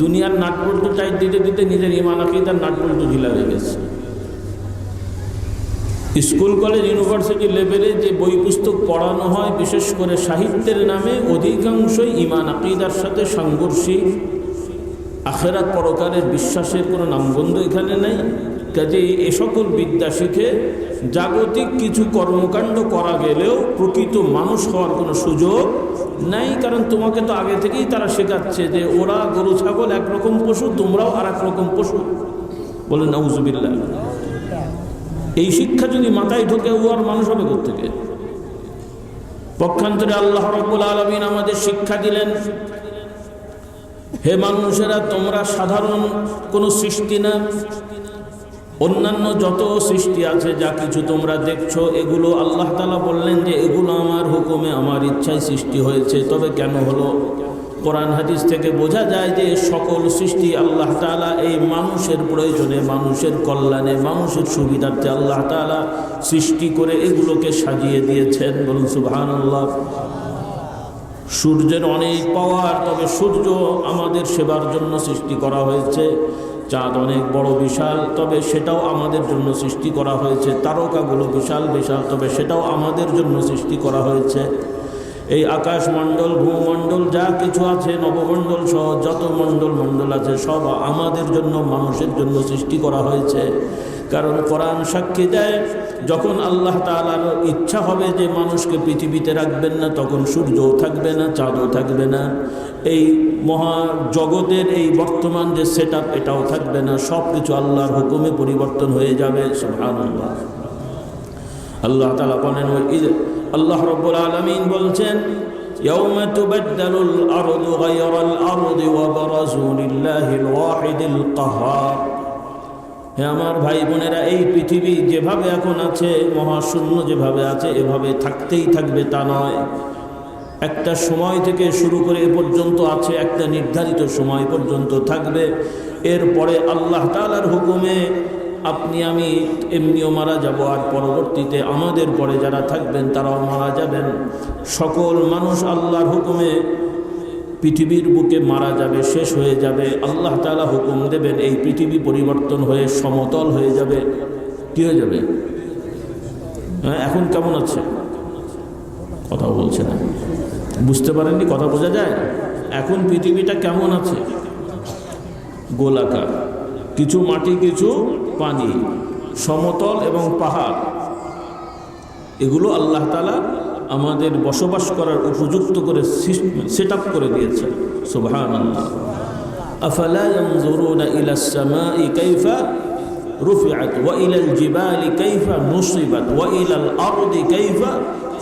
দুনিয়ার নাটবল্টু টাইট দিতে দিতে নিজের ঈমান আকীদার নাটবল্টু ঢিলা হয়ে গেছে। স্কুল কলেজ ইউনিভার্সিটি লেভেলে যে বই পুস্তক পড়ানো হয়, বিশেষ করে সাহিত্যের নামে, অধিকাংশই ঈমান আকীদার সাথে সাংঘর্ষিক। আখিরাত পরকালের বিশ্বাসের কোনো নামগন্ধ এখানে নেই। কাজেই এ সকল বিদ্যা শিখে জাগতিক কিছু কর্মকাণ্ড করা গেলেও প্রকৃত মানুষ হওয়ার কোনো সুযোগ নাই। কারণ তোমাকে তো আগে থেকেই তারা শেখাচ্ছে যে ওরা গরু ছাগল একরকম পশু, তোমরাও আর এক রকম পশু। বলেন নাউজুবিল্লাহ। এই শিক্ষা যদি মাথায় ঢোকে, ও আর মানুষ হবে কোত্থেকে? পক্ষান্তরে আল্লাহ রাব্বুল আলামিন আমাদের শিক্ষা দিলেন, হে মানুষেরা, তোমরা সাধারণ কোনো সৃষ্টি না। অন্যান্য যত সৃষ্টি আছে, যা কিছু তোমরা দেখছো, এগুলো আল্লাহ তাআলা বললেন যে এগুলো আমার হুকুমে, আমার ইচ্ছায় সৃষ্টি হয়েছে। তবে কেন হলো? কোরআন হাদিস থেকে বোঝা যায় যে সকল সৃষ্টি আল্লাহ তাআলা এই মানুষের প্রয়োজনে, মানুষের কল্যাণে, মানুষের সুবিধার্থে আল্লাহ তাআলা সৃষ্টি করে এগুলোকে সাজিয়ে দিয়েছেন। বলুন সুবহানাল্লাহ। সূর্যের অনেক পাওয়ার, তবে সূর্য আমাদের সেবার জন্য সৃষ্টি করা হয়েছে। চাঁদ অনেক বড় বিশাল, তবে সেটাও আমাদের জন্য সৃষ্টি করা হয়েছে। তারকাগুলো বিশাল বিশাল, তবে সেটাও আমাদের জন্য সৃষ্টি করা হয়েছে। এই আকাশমণ্ডল, ভূমণ্ডল যা কিছু আছে, নবমণ্ডল সহ যত মণ্ডল আছে, সব আমাদের জন্য, মানুষের জন্য সৃষ্টি করা হয়েছে। কারণ কোরআন সাক্ষী দেয়, যখন আল্লাহ তাআলার ইচ্ছা হবে যে মানুষকে পৃথিবীতে রাখবেন না, তখন সূর্যও থাকবে না, চাঁদও থাকবে না, এই মহা জগতের এই বর্তমান যে সেটআপ, এটাও থাকবে না। সব কিছু আল্লাহর হুকুমে পরিবর্তন হয়ে যাবে। সুবহানাল্লাহ। আল্লাহ তাআলা বলেন, আল্লাহ রাব্বুল আলামিন বলছেন, ইয়াউমা তুবাদদালুল আরদু গায়রাল আরদি ওয়া বারাজু লিল্লাহিল ওয়াহিদিল কাহ্হার। হে আমার ভাই বোনেরা, এই পৃথিবী যেভাবে এখন আছে, মহাশূন্য যেভাবে আছে, এভাবে থাকতেই থাকবে তা নয়। একটা সময় থেকে শুরু করে এ পর্যন্ত আছে, একটা নির্ধারিত সময় পর্যন্ত থাকবে। এরপরে আল্লাহ তাআলার হুকুমে আপনি আমি এমনিও মারা যাব, আর পরবর্তীতে আমাদের পরে যারা থাকবেন তারাও মারা যাবেন। সকল মানুষ আল্লাহর হুকুমে পৃথিবীর বুকে মারা যাবে, শেষ হয়ে যাবে। আল্লাহ তাআলা হুকুম দেবেন, এই পৃথিবী পরিবর্তন হয়ে সমতল হয়ে যাবে। কি হয়ে যাবে? হ্যাঁ, এখন কেমন আছে? কথা বলছে না, বুঝতে পারেননি? কথা বোঝা যায়? এখন পৃথিবীটা কেমন আছে? গোলাকার, কিছু মাটি কিছু পানি, সমতল এবং পাহাড়, এগুলো আল্লাহ তাআলা আমাদের বসবাস করার উপযুক্ত করে সেট আপ করে দিয়েছেন। সুবহানাল্লাহ। আফালা ইয়ানজুরুনা ইলাস সামাই কাইফা رفعت وإلى الجبال كيف نصبت وإلى الأرض كيف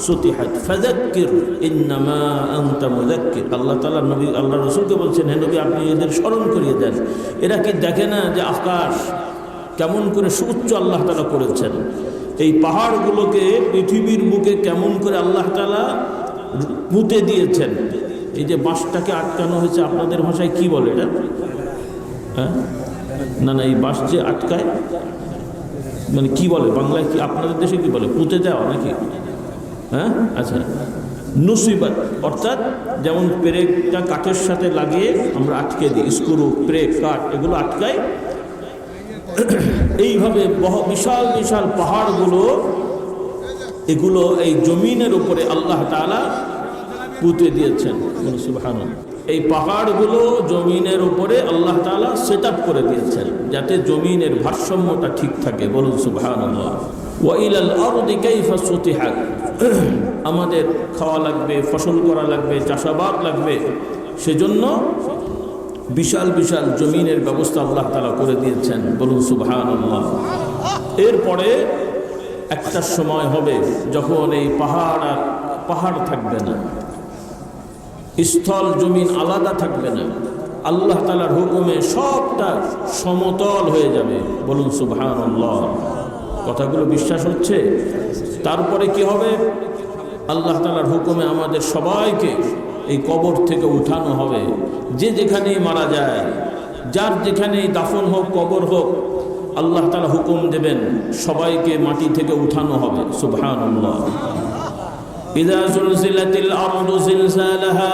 سطحت فذكر إنما أنت مذكر আল্লাহ তাআলা নবী আল্লাহ রাসূলকে বলছেন, হে নবী আপনি এদের স্মরণ করিয়ে দেন, এরা কি দেখে না যে আকাশ কেমন করে সুউচ্চ আল্লাহ তাআলা করেছেন, এই পাহাড়গুলোকে পৃথিবীর বুকে কেমন করে আল্লাহ তাআলা পুঁতে দিয়েছেন। এই যে বাঁশটাকে আটকানো হয়েছে, আপনাদের ভাষায় কি বলে এটা? হ্যাঁ, না না, এই বাঁশ যে আটকায় মানে কি বলে বাংলায়, কি আপনাদের দেশে কি বলে? পুঁতে দেওয়া নাকি? হ্যাঁ, আচ্ছা, নুসিবাত অর্থাৎ যেমন পেরেকটা কাঠের সাথে লাগিয়ে আমরা আটকে দিই, স্ক্রু, পেরেক, কাঠ এগুলো আটকায়, এইভাবে বিশাল বিশাল পাহাড়গুলো এগুলো এই জমিনের উপরে আল্লাহ তাআলা পুঁতে দিয়েছেন। সুবহানাল্লাহ। এই পাহাড়গুলো জমিনের উপরে আল্লাহ তাআলা সেট আপ করে দিয়েছেন যাতে জমিনের ভারসাম্যটা ঠিক থাকে। বলুন সুবহানাল্লাহ। ওয়া ইলাল আরদি কাইফা সুতিহাত, আমাদের খাওয়া লাগবে, ফসল করা লাগবে, চাষাবাদ লাগবে, সেজন্য বিশাল বিশাল জমিনের ব্যবস্থা আল্লাহ তাআলা করে দিয়েছেন। বলুন সুবহানাল্লাহ। এরপরে একটা সময় হবে যখন এই পাহাড় আর পাহাড় থাকবে না, স্থল জমিন আলাদা থাকবে না, আল্লাহ তাআলার হুকুমে সবটা সমতল হয়ে যাবে। বলুন সুবহানাল্লাহ। কথাগুলো বিশ্বাস হচ্ছে? তারপরে কি হবে? আল্লাহ তাআলার হুকুমে আমাদের সবাইকে এই কবর থেকে উঠানো হবে। যে যেখানেই মারা যায়, যার যেখানেই দাফন হোক, কবর হোক, আল্লাহ তাআলা হুকুম দেবেন সবাইকে মাটি থেকে উঠানো হবে। সুবহানাল্লাহ। ইযা যুলজিলাতিল আরদু জিলজালাহা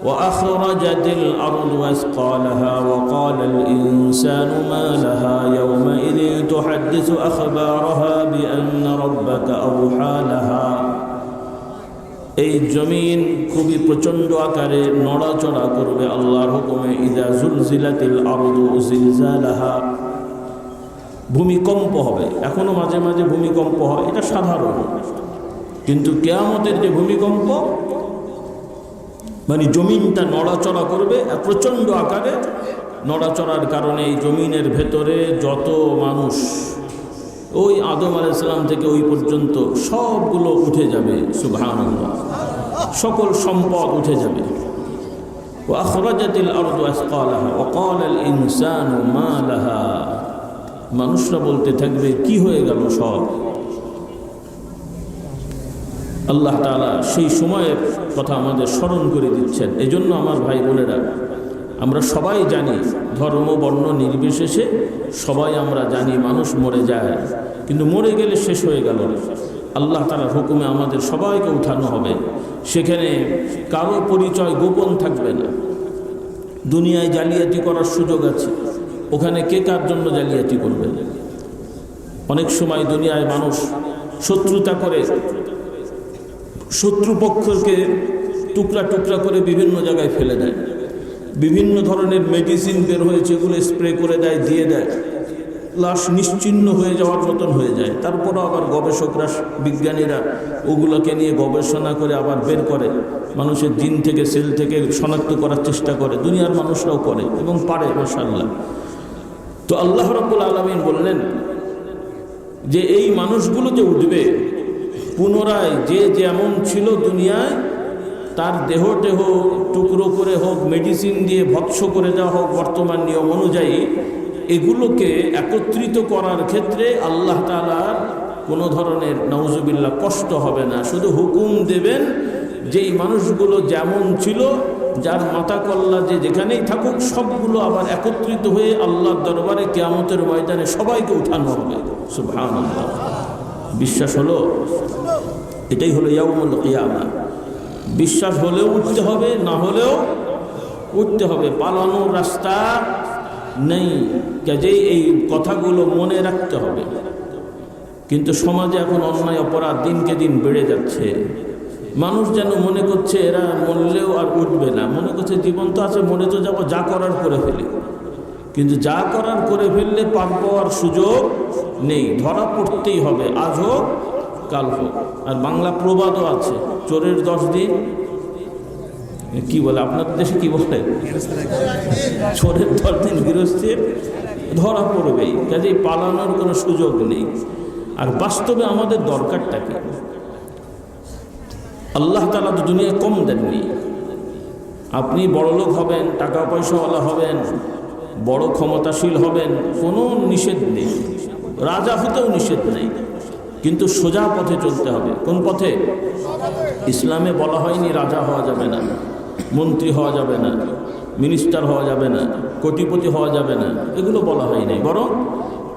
ওয়া আখরাজাতিল আরদু আসকালাহা ওয়া ক্বালাল ইনসানু মা লাহা ইয়াওমাইযিন তুহাদ্দিসু আখবারাহা বিআন্না রাব্বাকা আওহা লাহা। এই জমিন খুবই প্রচণ্ড আকারে নড়াচড়া করবে আল্লাহর হুকুমে। ইযা যুলজিলাতিল আরদু জিলজালাহা, ভূমিকম্প হবে। এখনো মাঝে মাঝে ভূমিকম্প হয়, এটা সাধারণ, কিন্তু কিয়ামতের যে ভূমিকম্প মানে জমিনটা নড়াচড়া করবে প্রচণ্ড আকারে। নড়াচড়ার কারণে এই জমিনের ভেতরে যত মানুষ, ওই আদম আলাইহিস সালাম থেকে ওই পর্যন্ত সবগুলো উঠে যাবে। সুবহানাল্লাহ। সকল সম্পদ উঠে যাবে। ওয়া আখরাজাতিল আরদু আসকালাহা ওয়া ক্বালাল ইনসানু মা লাহা, মানুষরা বলতে থাকবে কি হয়ে গেল সব। আল্লাহ তাআলা সেই সময়ের কথা আমাদের স্মরণ করে দিচ্ছেন। এজন্য আমার ভাই বোনেরা, আমরা সবাই জানি, ধর্ম বর্ণ নির্বিশেষে সবাই আমরা জানি মানুষ মরে যায়, কিন্তু মরে গেলে শেষ হয়ে গেল। আল্লাহ তাআলার হুকুমে আমাদের সবাইকে উঠানো হবে। সেখানে কারো পরিচয় গোপন থাকবে না। দুনিয়ায় জালিয়াতি করার সুযোগ আছে, ওখানে কে কার জন্য জালিয়াতি করবে? অনেক সময় দুনিয়ায় মানুষ শত্রুতা করে, শত্রুপক্ষকে টুকরা টুকরা করে বিভিন্ন জায়গায় ফেলে দেয়। বিভিন্ন ধরনের মেডিসিন বের হয়েছে, এগুলো স্প্রে করে দেয়, দিয়ে দেয়, লাশ নিশ্চিহ্ন হয়ে যাওয়ার মতন হয়ে যায়। তারপরও আবার গবেষকরা, বিজ্ঞানীরা ওগুলোকে নিয়ে গবেষণা করে আবার বের করে, মানুষের জিন থেকে, সেল থেকে শনাক্ত করার চেষ্টা করে। দুনিয়ার মানুষরাও করে এবং পারে, মাশাআল্লাহ। তো আল্লাহ রাব্বুল আলামিন বললেন যে এই মানুষগুলো যে উঠবে পুনরায়, যে যেমন ছিল দুনিয়ায়, তার দেহ টুকরো করে হোক, মেডিসিন দিয়ে ভৎস করে দেওয়া হোক, বর্তমান নিয়ম অনুযায়ী, এগুলোকে একত্রিত করার ক্ষেত্রে আল্লাহ তাআলার কোনো ধরনের নাউজুবিল্লাহ কষ্ট হবে না। শুধু হুকুম দেবেন যে এই মানুষগুলো যেমন ছিল, যার মাথা কল্লা যে যেখানেই থাকুক, সবগুলো আবার একত্রিত হয়ে আল্লাহর দরবারে কিয়ামতের ময়দানে সবাইকে উঠানো হবে। সুবহানাল্লাহ। বিশ্বাস হলো? এটাই হলো ইয়াউমুল কিয়ামা। বিশ্বাস হলেও উঠতে হবে, না হলেও উঠতে হবে, পালানোর রাস্তা নেই। কাজেই এই কথাগুলো মনে রাখতে হবে। কিন্তু সমাজে এখন অন্যায় অপরাধ দিনকে দিন বেড়ে যাচ্ছে। মানুষ যেন মনে করছে এরা মরলেও আর উঠবে না, মনে করছে জীবন তো আছে, মরে তো যাবো, যা করার করে ফেলি। কিন্তু যা করার করে ফেললে পার পাওয়ার সুযোগ নেই, ধরা পড়তেই হবে, আজ হোক কাল হোক। আর বাংলা প্রবাদও আছে, চোরের 10 দিন, কি বলে আপনাদের দেশে কি বলে, চোরের 10 দিন গৃহস্থের ধরা পড়বেই, কাজেই পালানোর কোনো সুযোগ নেই। আর বাস্তবে আমাদের দরকারটা কি? আল্লাহ তাআলা তো দুনিয়ায় কম দেননি। আপনি বড়লোক হবেন, টাকা পয়সাওয়ালা হবেন, বড় ক্ষমতাশীল হবেন, কোনো নিষেধ নেই, রাজা হতেও নিষেধ নেই, কিন্তু সোজা পথে চলতে হবে। কোন পথে? ইসলামে বলা হয়নি রাজা হওয়া যাবে না, মন্ত্রী হওয়া যাবে না, মিনিস্টার হওয়া যাবে না, কোটিপতি হওয়া যাবে না, এগুলো বলা হয় নাই। বরং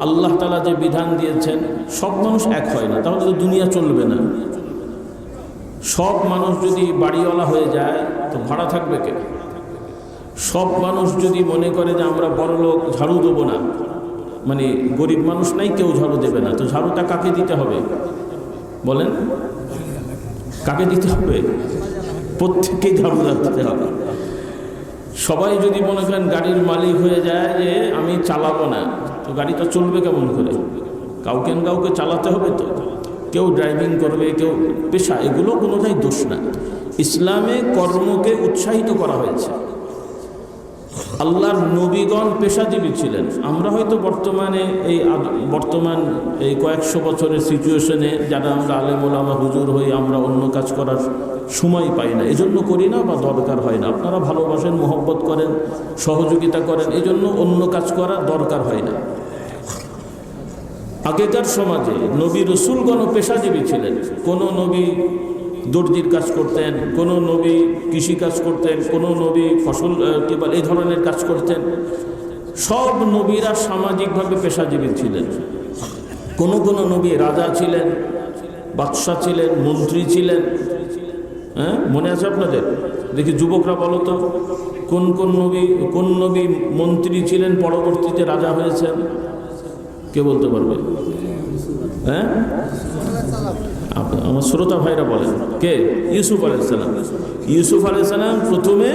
আল্লাহ তাআলা যে বিধান দিয়েছেন, সব মানুষ এক হয় না, তাহলে তো দুনিয়া চলবে না। সব মানুষ যদি বাড়িওয়ালা হয়ে যায় তো ভাড়া থাকবে কে? সব মানুষ যদি মনে করে যে আমরা বড় লোক, ঝাড়ু দেবো না, মানে গরিব মানুষ নাই, কেউ ঝাড়ু দেবে না, তো ঝাড়ুটা কাকে দিতে হবে বলেন? কাকে দিতে হবে? প্রত্যেককেই ঝাড়ু দিতে হবে। সবাই যদি মনে করেন গাড়ির মালিক হয়ে যায় যে আমি চালাবো না, তো গাড়িটা চলবে কেমন করে? কাউকে না কাউকে চালাতে হবে। তো কেউ ড্রাইভিং করবে, কেউ পেশা, এগুলো কোনোটাই দোষ না। ইসলামে কর্মকে উৎসাহিত করা হয়েছে। আল্লাহর নবীগণ পেশাজীবী ছিলেন। আমরা হয়তো বর্তমান এই কয়েকশো বছরের সিচুয়েশনে যারা আমরা আলেম ওলামা হুজুর হই, আমরা অন্য কাজ করার সময় পাই না, এজন্য করি না বা দরকার হয় না। আপনারা ভালোবাসেন, মহব্বত করেন, সহযোগিতা করেন, এজন্য অন্য কাজ করার দরকার হয় না। আগেকার সমাজে নবী রসুলগণ পেশাজীবী ছিলেন। কোনো নবী দর্জির কাজ করতেন, কোনো নবী কৃষি কাজ করতেন, কোনো নবী ফসল এই ধরনের কাজ করতেন। সব নবীরা সামাজিকভাবে পেশাজীবী ছিলেন। কোনো কোনো নবী রাজা ছিলেন, বাদশাহ ছিলেন, মন্ত্রী ছিলেন। হ্যাঁ, মনে আছে আপনাদের? দেখি যুবকরা বলো তো, কোন নবী মন্ত্রী ছিলেন পরবর্তীতে রাজা হয়েছেন? কে বলতে পারবে? হ্যাঁ, আমার শ্রোতা ভাইরা বলেন। কে? ইউসুফ আলাইহিস সালাম। ইউসুফ আলাইহিস সালাম প্রথমে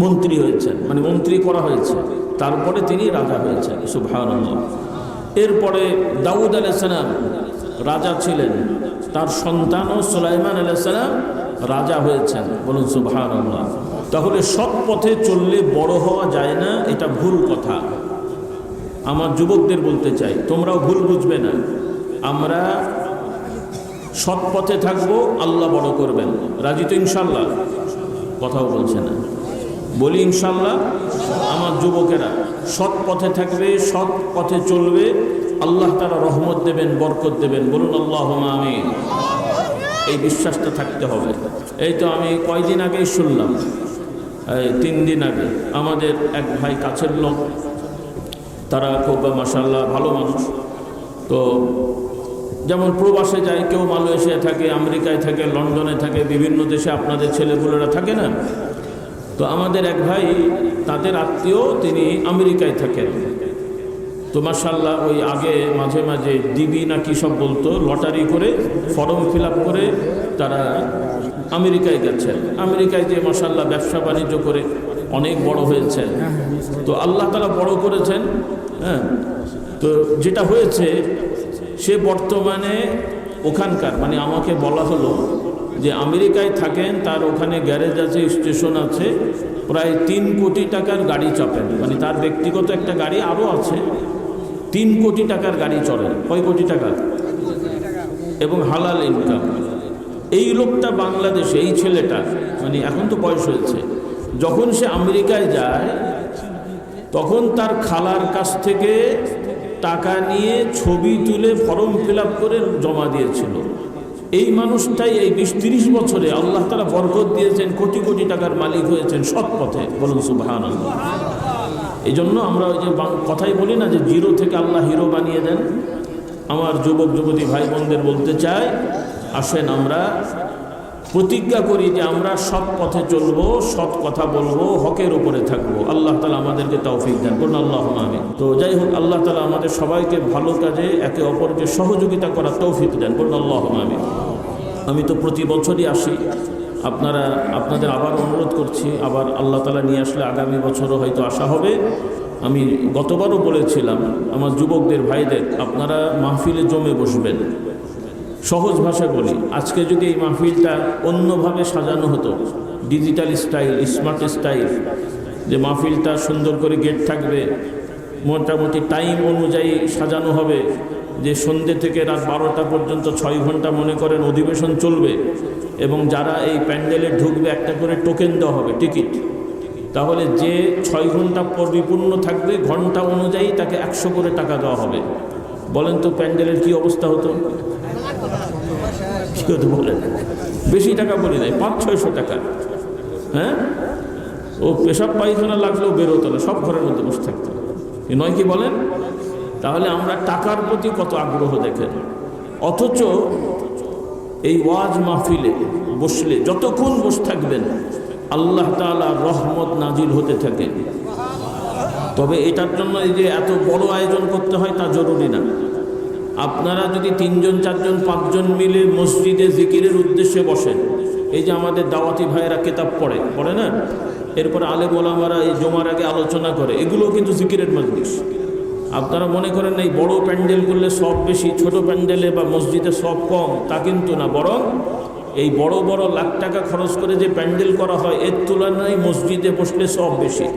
মন্ত্রী হয়েছেন, মানে মন্ত্রী করা হয়েছে, তারপরে তিনি রাজা হয়েছেন। সুবহানাল্লাহ। এরপরে দাউদ আলাইহিস সালাম রাজা ছিলেন, তার সন্তানও সুলাইমান আলাইহিস সালাম রাজা হয়েছেন। বলুন সুবহানাল্লাহ। তাহলে সৎ পথে চললে বড় হওয়া যায় না, এটা ভুল কথা। আমার যুবকদের বলতে চাই, তোমরাও ভুল বুঝবে না। আমরা সৎ পথে থাকবো, আল্লাহ বড় করবেন। রাজি তো ইনশাল্লাহ? কথাও বলছে না। বলি ইনশাল্লাহ। আমার যুবকেরা সৎ পথে থাকবে, সৎ পথে চলবে, আল্লাহ তাআলা রহমত দেবেন, বরকত দেবেন। বলুন আল্লাহুম্মা আমিন। এই বিশ্বাসটা থাকতে হবে। এই তো আমি কয়দিন আগেই শুনলাম, 3 দিন আগে, আমাদের এক ভাই কাছের লোক, তারা খুব মাশাআল্লাহ ভালো মানুষ। তো যেমন প্রবাসে যায়, কেউ মালয়েশিয়া থাকে, আমেরিকায় থাকে, লন্ডনে থাকে, বিভিন্ন দেশে আপনাদের ছেলেপুলেরা থাকে না? তো আমাদের এক ভাই, তাদের আত্মীয়, তিনি আমেরিকায় থাকেন। তো মাশাআল্লাহ ওই আগে মাঝে মাঝে ডিবি না কি সব বলতো, লটারি করে ফর্ম ফিল আপ করে তারা আমেরিকায় গেছেন। আমেরিকায় যে মাশাআল্লাহ ব্যবসা বাণিজ্য করে অনেক বড় হয়েছেন। তো আল্লাহ তাআলা বড় করেছেন। হ্যাঁ, তো যেটা হয়েছে, সে বর্তমানে ওখানকার, মানে আমাকে বলা হলো যে আমেরিকায় থাকেন, তার ওখানে গ্যারেজ আছে, স্টেশন আছে, প্রায় 3 কোটি টাকার গাড়ি চাপেন, মানে তার ব্যক্তিগত একটা গাড়ি আরও আছে, 3 কোটি টাকার গাড়ি চলেন। কয় কোটি টাকা? এবং হালাল ইনকাম। এই লোকটা বাংলাদেশে, এই ছেলেটা, মানে এখন তো বয়স হয়েছে, যখন সে আমেরিকায় যায় তখন তার খালার কাছ থেকে টাকা নিয়ে ছবি তুলে ফর্ম ফিল আপ করে জমা দিয়েছিল। এই মানুষটাই এই 20-30 বছরে আল্লাহ তাআলা বরকত দিয়েছেন, কোটি কোটি টাকার মালিক হয়েছেন সৎ পথে। বলুন সুবহানাল্লাহ। এই জন্য আমরা ওই যে কথাই বলি না যে জিরো থেকে আল্লাহ হিরো বানিয়ে দেন। আমার যুবক যুবতী ভাই বোনদের বলতে চাই, আসেন আমরা প্রতিজ্ঞা করি যে আমরা সৎ পথে চলবো, সৎ কথা বলবো, হকের উপরে থাকবো। আল্লাহ তাআলা আমাদেরকে তৌফিক দেন। বলুন আল্লাহুম্মা আমিন। তো যাই হোক, আল্লাহ তাআলা আমাদের সবাইকে ভালো কাজে একে অপরকে সহযোগিতা করার তৌফিক দেন। বলুন আল্লাহুম্মা আমিন। আমি তো প্রতি বছরই আসি, আপনাদের আবার অনুরোধ করছি, আবার আল্লাহ তাআলা নিয়ে আসলে আগামী বছরও হয়তো আসা হবে। আমি গতবারও বলেছিলাম আমার যুবকদের ভাইদের, আপনারা মাহফিলে জমে বসবেন। সহজ ভাষায় বলি, আজকে যদি এই মাহফিলটা অন্যভাবে সাজানো হতো, ডিজিটাল স্টাইল, স্মার্ট স্টাইল, যে মাহফিলটা সুন্দর করে গেট থাকবে, মোটামুটি টাইম অনুযায়ী সাজানো হবে, যে সন্ধ্যে থেকে রাত 12টা পর্যন্ত 6 ঘন্টা মনে করেন অধিবেশন চলবে, এবং যারা এই প্যান্ডেলে ঢুকবে একটা করে টোকেন দেওয়া হবে, টিকিট। তাহলে যে 6 ঘন্টা পরিপূর্ণ থাকবে ঘন্টা অনুযায়ী তাকে 100 করে টাকা দেওয়া হবে। বলেন তো প্যান্ডেলের কি অবস্থা হতো? কি হতো বলেন? বেশি টাকা বলি নাই, 500-600 টাকা। হ্যাঁ, ও পেশাব পায়খানা লাগলেও বেরোতো না, সব ঘরের মধ্যে বসে থাকতো, নয় কি বলেন? তাহলে আমরা টাকার প্রতি কত আগ্রহ দেখেন। অথচ এই ওয়াজ মাহফিলে বসলে যতক্ষণ বসে থাকবেন আল্লাহ তাআলার রহমত নাজিল হতে থাকে। তবে এটার জন্য এই যে এত বড় আয়োজন করতে হয় তা জরুরি না। আপনারা যদি 3 জন 4 জন 5 জন মিলে মসজিদে জিকিরের উদ্দেশ্যে বসেন, এই যে আমাদের দাওয়াতি ভাইয়েরা কিতাব পড়ে না, এরপরে আলেম ওলামারা এই জমার আগে আলোচনা করে, এগুলোও কিন্তু জিকিরের মজলিস। আপনারা মনে করেন এই বড় প্যান্ডেল করলে সব বেশি, ছোট প্যান্ডেলে বা মসজিদে সব কম, তা কিন্তু না। বরং এই বড় বড় লাখ টাকা খরচ করে যে প্যান্ডেল করা হয় এর তুলনায় মসজিদে বসলে সব বেশি।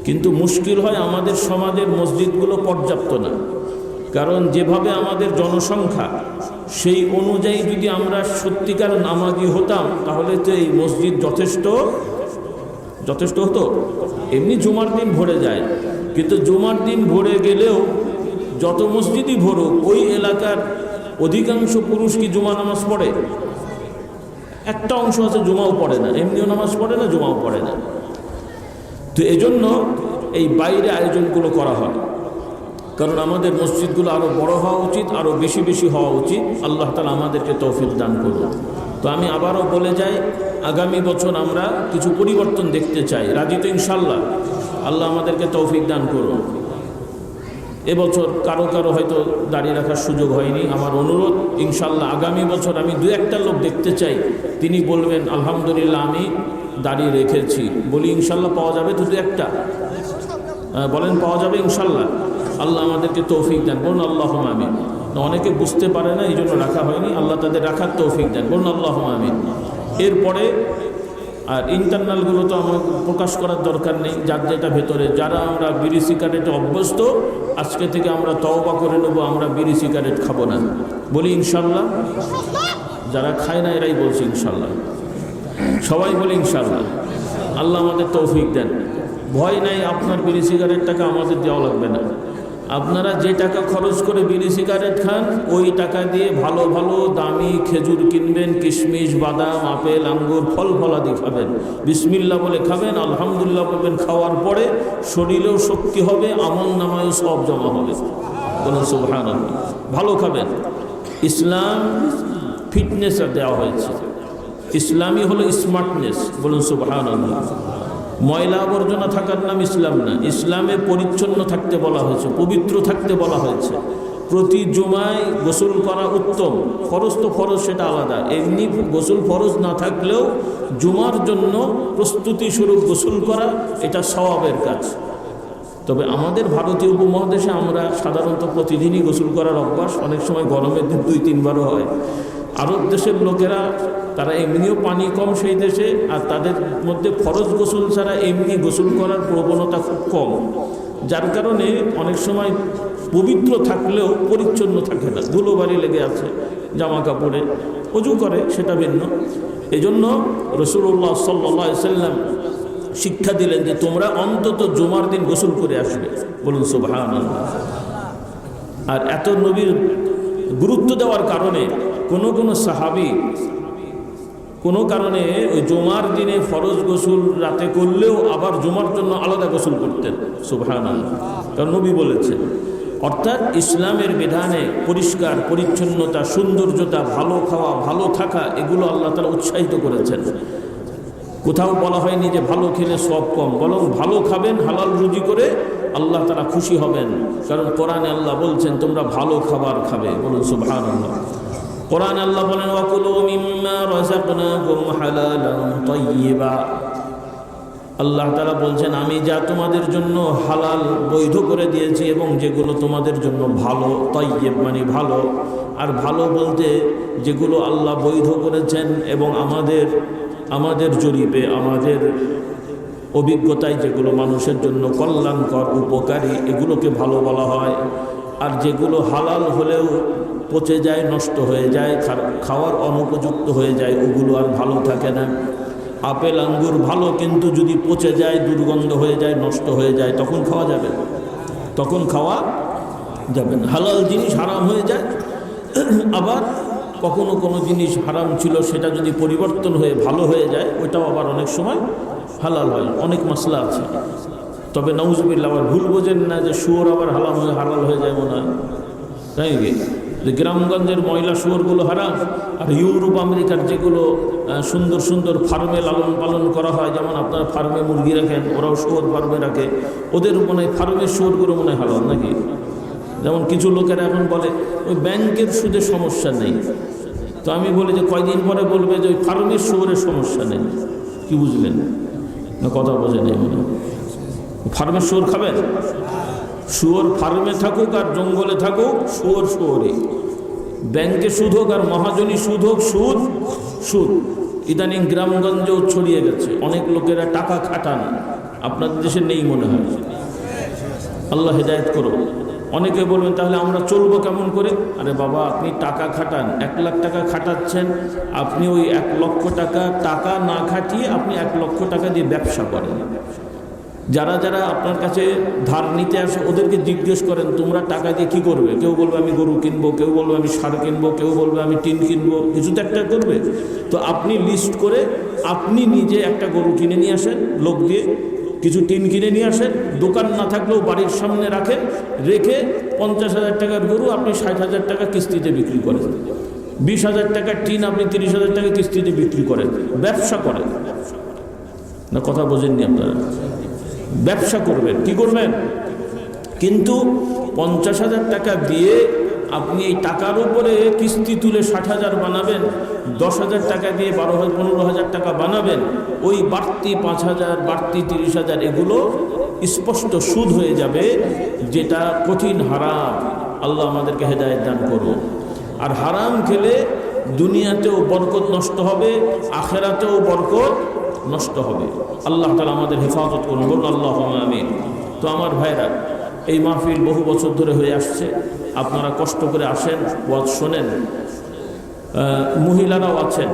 কিন্তু মুশকিল হয় আমাদের সমাজের মসজিদগুলো পর্যাপ্ত না। কারণ যেভাবে আমাদের জনসংখ্যা, সেই অনুযায়ী যদি আমরা সত্যিকার নামাজি হতাম তাহলে তো এই মসজিদ যথেষ্ট হতো। এমনি জুমার দিন ভরে যায়, কিন্তু জুমার দিন ভরে গেলেও যত মসজিদই ভরুক ওই এলাকার অধিকাংশ পুরুষ কি জুমা নামাজ পড়ে? একটা অংশ আছে জুমাও পড়ে না, এমনিও নামাজ পড়ে না, জুমাও পড়ে না। তো এজন্য এই বাইরে আয়োজনগুলো করা হয়, কারণ আমাদের মসজিদগুলো আরও বড় হওয়া উচিত, আরও বেশি বেশি হওয়া উচিত। আল্লাহ তাআলা আমাদেরকে তৌফিক দান করুন। তো আমি আবারও বলে যাই, আগামী বছর আমরা কিছু পরিবর্তন দেখতে চাই। রাজি তো ইনশাল্লাহ? আল্লাহ আমাদেরকে তৌফিক দান করুন। এবছর কারো হয়তো দাঁড়িয়ে রাখার সুযোগ হয়নি, আমার অনুরোধ ইনশাল্লাহ আগামী বছর আমি 2-1টা লোক দেখতে চাই, তিনি বলবেন আলহামদুলিল্লাহ আমি দাঁড়িয়ে রেখেছি। বলি ইনশাল্লাহ পাওয়া যাবে তো 2-1টা? বলেন পাওয়া যাবে ইনশাল্লাহ? আল্লাহ আমাদেরকে তৌফিক দেন, বলুন আল্লাহুম্মা আমিন। অনেকে বুঝতে পারে না, এই জন্য রাখা হয়নি, আল্লাহ তাদের রাখার তৌফিক দেন, বলুন আল্লাহুম্মা আমিন। এরপরে আর ইন্টারনালগুলো তো আমার প্রকাশ করার দরকার নেই, যার যেটা ভেতরে। যারা আমরা বিড়ি সিগারেটে অভ্যস্ত, আজকে থেকে আমরা তওবা করে নেবো, আমরা বিড়ি সিগারেট খাবো না। বলি ইনশাল্লাহ? যারা খায় না এরাই বলছে ইনশাল্লাহ, সবাই বলি ইনশাল্লাহ। আল্লাহ আমাদের তৌফিক দেন। ভয় নাই, আপনার বিড়ি সিগারেট টাকা আমাদের দেওয়া লাগবে না। আপনারা যে টাকা খরচ করে বিড়ি সিগারেট খান, ওই টাকা দিয়ে ভালো ভালো দামি খেজুর কিনবেন, কিশমিশ, বাদাম, আপেল, আঙ্গুর, ফল ফলাদি খাবেন, বিসমিল্লাহ বলে খাবেন, আলহামদুলিল্লাহ বলবেন। খাওয়ার পরে শরীরেও শক্তি হবে, আমল নামায়ও সব জমা হবে। বলুন সুবহানাল্লাহ। ভালো খাবেন। ইসলাম ফিটনেস দেওয়া হয়েছে, ইসলামই হলো স্মার্টনেস। বলুন সুবহানাল্লাহ। ময়লা আবর্জনা থাকার নাম ইসলাম না। ইসলামে পরিচ্ছন্ন থাকতে বলা হয়েছে, পবিত্র থাকতে বলা হয়েছে। প্রতি জুমায় গোসল করা উত্তম। ফরজ তো ফরজ, সেটা আলাদা। এমনি গোসল ফরজ না থাকলেও জুমার জন্য প্রস্তুতি স্বরূপ গোসল করা এটা সওয়াবের কাজ। তবে আমাদের ভারতীয় উপমহাদেশে আমরা সাধারণত প্রতিদিনই গোসল করার অভ্যাস, অনেক সময় গরমের দিন 2-3 বারও হয়। আরব দেশের লোকেরা তারা এমনিও পানি কম সেই দেশে, আর তাদের মধ্যে ফরজ গোসল ছাড়া এমনি গোসল করার প্রবণতা খুব কম, যার কারণে অনেক সময় পবিত্র থাকলেও পরিচ্ছন্ন থাকে না, ধুলোবালি লেগে আছে জামা কাপড়ে। ওযু করে সেটা ভিন্ন। এজন্য রাসূলুল্লাহ সাল্লাল্লাহু আলাইহি সাল্লাম শিক্ষা দিলেন যে তোমরা অন্তত জুমার দিন গোসল করে আসবে। বলুন সুবহানাল্লাহ। আর এত নবীর গুরুত্ব দেওয়ার কারণে কোনো সাহাবী কোনো কারণে ওই জুমার দিনে ফরজ গোসল রাতে করলেও আবার জুমার জন্য আলাদা গোসল করতেন। সুবহানাল্লাহ। কারণ নবী বলেছেন। অর্থাৎ ইসলামের বিধানে পরিষ্কার পরিচ্ছন্নতা, সৌন্দর্যতা, ভালো খাওয়া, ভালো থাকা, এগুলো আল্লাহ তাআলা উৎসাহিত করেছেন। কোথাও বলা হয়নি যে ভালো খেলে সব কম, বরং ভালো খাবেন, হালাল রুজি করে, আল্লাহ তাআলা খুশি হবেন। কারণ কোরআনে আল্লাহ বলছেন তোমরা ভালো খাবার খাবে। বলুন সুবহানাল্লাহ। কোরআন আল্লাহ বলেন ওয়াকুলু মিম্মা রাযাকনাকুম হালালান তাইয়্যিবা। আল্লাহ তাআলা বলছেন আমি যা তোমাদের জন্য হালাল বৈধ করে দিয়েছি এবং যেগুলো তোমাদের জন্য ভালো, তাইয়্যিব মানে ভালো। আর ভালো বলতে যেগুলো আল্লাহ বৈধ করেছেন এবং আমাদের জরিপে, আমাদের অভিজ্ঞতায় যেগুলো মানুষের জন্য কল্যাণকর উপকারী এগুলোকে ভালো বলা হয়। আর যেগুলো হালাল হলেও পচে যায়, নষ্ট হয়ে যায়, খাওয়ার অনুপযুক্ত হয়ে যায়, ওগুলো আর ভালো থাকে না। আপেল আঙ্গুর ভালো, কিন্তু যদি পচে যায়, দুর্গন্ধ হয়ে যায়, নষ্ট হয়ে যায়, তখন খাওয়া যাবে, তখন খাওয়া যাবে না। হালাল জিনিস হারাম হয়ে যায়। আবার কখনো কোনো জিনিস হারাম ছিল সেটা যদি পরিবর্তন হয়ে ভালো হয়ে যায়, ওইটাও আবার অনেক সময় হালাল হয়। অনেক মশলা আছে। তবে নাউজুবিল্লাহ, আবার ভুল বোঝেন না যে শুয়োর আবার হালাল হয়ে যায় মনে হয়, তাই কি? যে গ্রামগঞ্জের ময়লা শুয়োরগুলো হারাম, আর ইউরোপ আমেরিকার যেগুলো সুন্দর সুন্দর ফার্মে লালন পালন করা হয়, যেমন আপনারা ফার্মে মুরগি রাখেন, ওরাও শুয়োর ফার্মে রাখে, ওদের মনে হয় ফার্মের শুয়োরগুলো মনে হয় হালাল নাকি? যেমন কিছু লোকেরা এখন বলে ওই ব্যাংকের সুদে সমস্যা নেই, তো আমি বলি যে কয়দিন পরে বলবে যে ওই ফার্মের শুয়োরের সমস্যা নেই। কি বুঝলেন না? কথা বোঝে নেই মনে হয়। ফার্মের শুয়োর খাবেন? শুয়োর ফার্মে থাকুক আর জঙ্গলে থাকুক, শুয়োর শুয়োরই। ব্যাংকে সুদ হোক আর মহাজনী সুদ হোক, সুদ সুদ। ইদানিং গ্রামগঞ্জেও ছড়িয়ে গেছে, অনেক লোকেরা টাকা খাটান, আপনাদের দেশে নেই মনে হয়। আল্লাহ হেদায়েত করো। অনেকে বলবেন তাহলে আমরা চলবো কেমন করে? আরে বাবা, আপনি টাকা খাটান, 1 লাখ টাকা খাটাচ্ছেন, আপনি ওই 1 লক্ষ টাকা না খাটিয়ে আপনি 1 লক্ষ টাকা দিয়ে ব্যবসা করেন। যারা যারা আপনার কাছে ধার নিতে আসে ওদেরকে জিজ্ঞেস করেন তোমরা টাকা দিয়ে কি করবে? কেউ বলবে আমি গরু কিনবো, কেউ বলবে আমি সার কিনবো, কেউ বলবে আমি টিন কিনবো, কিছু তো একটা করবে। তো আপনি লিস্ট করে আপনি নিজে একটা গরু কিনে নিয়ে আসেন, লোক দিয়ে কিছু টিন কিনে নিয়ে আসেন, দোকান না থাকলেও বাড়ির সামনে রাখেন, রেখে 50,000 টাকার গরু আপনি 60,000 টাকা কিস্তিতে বিক্রি করেন, 20,000 টাকার টিন আপনি 30,000 টাকা কিস্তিতে বিক্রি করেন, ব্যবসা করেন। না কথা বোঝেননি আপনারা? ব্যবসা করবেন, কি করবেন? কিন্তু 50,000 টাকা দিয়ে আপনি এই টাকার উপরে কিস্তি তুলে 60,000 বানাবেন, 10,000 টাকা দিয়ে 15,000 টাকা বানাবেন, ওই বাড়তি 5,000 বাড়তি 30,000 এগুলো স্পষ্ট সুদ হয়ে যাবে, যেটা কঠিন হারাম। আল্লাহ আমাদেরকে হেদায়েত দান করুন। আর হারাম খেলে দুনিয়াতেও বরকত নষ্ট হবে, আখেরাতেও বরকত নষ্ট হবে। আল্লাহ তাআলা আমাদের হেফাজত করুন, বলুন আল্লাহুম্মা আমিন। তো আমার ভাইরা, এই মাহফিল বহু বছর ধরে হয়ে আসছে, আপনারা কষ্ট করে আসেন, ওয়াজ শোনেন, মহিলারাও আছেন।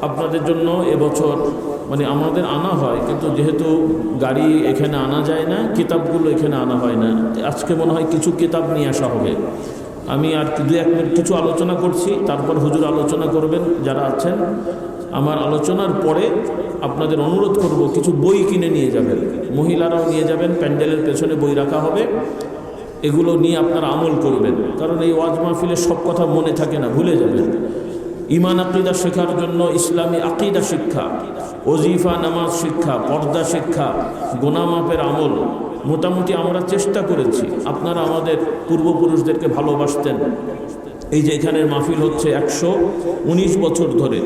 আপনাদের জন্য এবছর মানে আমাদের আনা হয়, কিন্তু যেহেতু গাড়ি এখানে আনা যায় না, কিতাবগুলো এখানে আনা হয় না, আজকে মনে হয় কিছু কিতাব নিয়ে আসা হবে। আমি আর 2-1 মিনিট কিছু আলোচনা করছি, তারপর হুজুর আলোচনা করবেন। যারা আছেন আমার আলোচনার পরে আপনাদের অনুরোধ করব কিছু বই কিনে নিয়ে যাবেন, মহিলারাও নিয়ে যাবেন, প্যান্ডেলের পেছনে বই রাখা হবে, এগুলো নিয়ে আপনারা আমল করবেন। কারণ এই ওয়াজ মাহফিলে সব কথা মনে থাকে না, ভুলে যাবেন। ঈমান আকীদা শেখার জন্য ইসলামী আকীদা শিক্ষা, ওজিফা নামাজ শিক্ষা, পর্দা শিক্ষা, গুনাহ মাপের আমল, মোটামুটি আমরা চেষ্টা করেছি। আপনারা আমাদের পূর্বপুরুষদেরকে ভালোবাসতেন। এই যে এখানের মাহফিল হচ্ছে 119 বছর ধরে।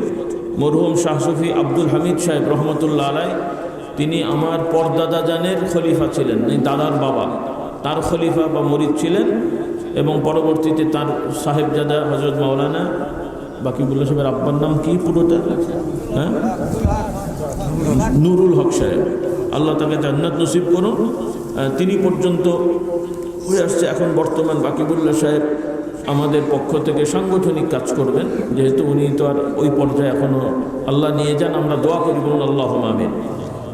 মরহুম শাহ সুফি আব্দুল হামিদ সাহেব রহমতুল্লাহ আলাই, তিনি আমার পরদাদা জানের খলিফা ছিলেন, দাদার বাবা তার খলিফা বা মরিদ ছিলেন, এবং পরবর্তীতে তার সাহেবজাদা হযরত মাওলানা বাকিবুল্লাহ সাহেবের আব্বার নাম কি পুরোটা? হ্যাঁ, নুরুল হক সাহেব, আল্লাহ তাকে জান্নাত নসিব করুন। তিনি পর্যন্ত হয়ে আসছে। এখন বর্তমান বাকিবুল্লাহ সাহেব আমাদের পক্ষ থেকে সাংগঠনিক কাজ করবেন, যেহেতু উনি তো আর ওই পর্যায়ে এখনও, আল্লাহ নিয়ে যান, আমরা দোয়া করি, বলুন আল্লাহুম্মা আমিন।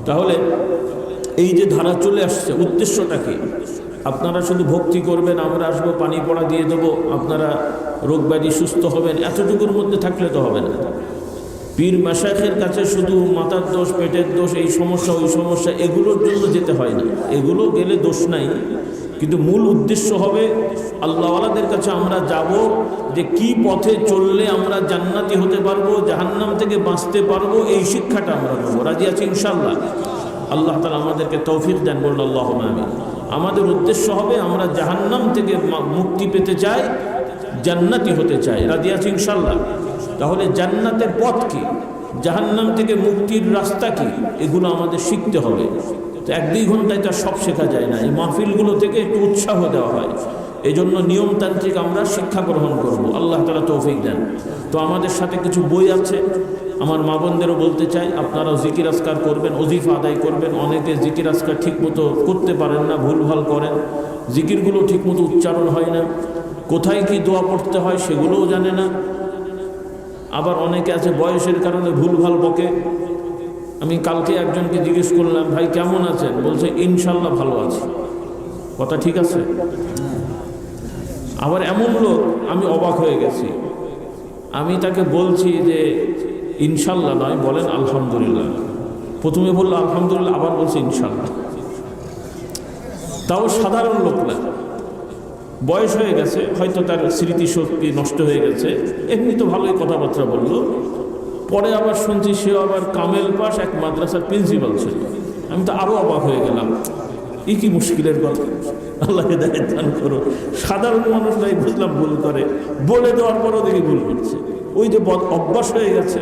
তাহলে এই যে ধারা চলে আসছে, উদ্দেশ্যটা কি? আপনারা শুধু ভক্তি করবেন, আমরা আসবো, পানি পড়া দিয়ে দেবো, আপনারা রোগ ব্যাধি সুস্থ হবেন, এতটুকুর মধ্যে থাকলে তো হবে না। পীর মাশায়েখের কাছে শুধু মাথার দোষ, পেটের দোষ, এই সমস্যা ওই সমস্যা, এগুলোর জন্য যেতে হয় না। এগুলো গেলে দোষ নাই, কিন্তু মূল উদ্দেশ্য হবে আল্লাহওয়ালাদের কাছে আমরা যাব, যে কি পথে চললে আমরা জান্নাতি হতে পারবো, জাহান্নাম থেকে বাঁচতে পারবো, এই শিক্ষাটা আমরা নেব। রাজি আছি ইনশাআল্লাহ? আল্লাহ তাআলা আমাদেরকে তৌফিক দেন, বলুন আল্লাহুম্মা আমিন। আমাদের উদ্দেশ্য হবে আমরা জাহান্নাম থেকে মুক্তি পেতে চাই, জান্নাতি হতে চাই। রাজি আছি ইনশাআল্লাহ? তাহলে জান্নাতের পথ কি, জাহান্নাম থেকে মুক্তির রাস্তা কি, এগুলো আমাদের শিখতে হবে। তো 1-2 ঘন্টায় তার সব শেখা যায় না। এই মাহফিলগুলো থেকে একটু উৎসাহ দেওয়া হয়, এই জন্য নিয়মতান্ত্রিক আমরা শিক্ষা গ্রহণ করব। আল্লাহ তাআলা তৌফিক দেন। তো আমাদের সাথে কিছু বই আছে, আমার মা বোনদেরও বলতে চাই, আপনারাও জিকির আজকার করবেন, ওজিফা আদায় করবেন। অনেকে জিকির আজকার ঠিকমতো করতে পারেন না, ভুলভাল করেন, জিকিরগুলো ঠিকমতো উচ্চারণ হয় না, কোথায় কি দোয়া পড়তে হয় সেগুলোও জানে না। আবার অনেকে আছে বয়সের কারণে ভুলভাল বকে। আমি কালকে একজনকে জিজ্ঞেস করলাম, ভাই কেমন আছেন? বলছে ইনশাল্লাহ ভালো আছে। কথা ঠিক আছে? আবার এমন লোক, আমি অবাক হয়ে গেছি। আমি তাকে বলছি যে ইনশাল্লাহ নয়, বলেন আলহামদুলিল্লাহ। প্রথমে বললো আলহামদুলিল্লাহ, আবার বলছে ইনশাল্লাহ। তাও সাধারণ লোক না, বয়স হয়ে গেছে, হয়তো তার স্মৃতিশক্তি নষ্ট হয়ে গেছে, এমনি তো ভালোই কথাবার্তা বললো। পরে আবার শুনছি সে আবার কামেল পাশ এক মাদ্রাসার প্রিন্সিপাল ছিল। আমি তো আরও অবাক হয়ে গেলাম, এই কি মুশকিলের কথা। আল্লাহ হেদায়েত দান করো। সাধারণ মানুষরাই বুঝলাম ভুল করে, বলে দেওয়ার পরও দেখি ভুল করছে, ওই যে অভ্যাস হয়ে গেছে।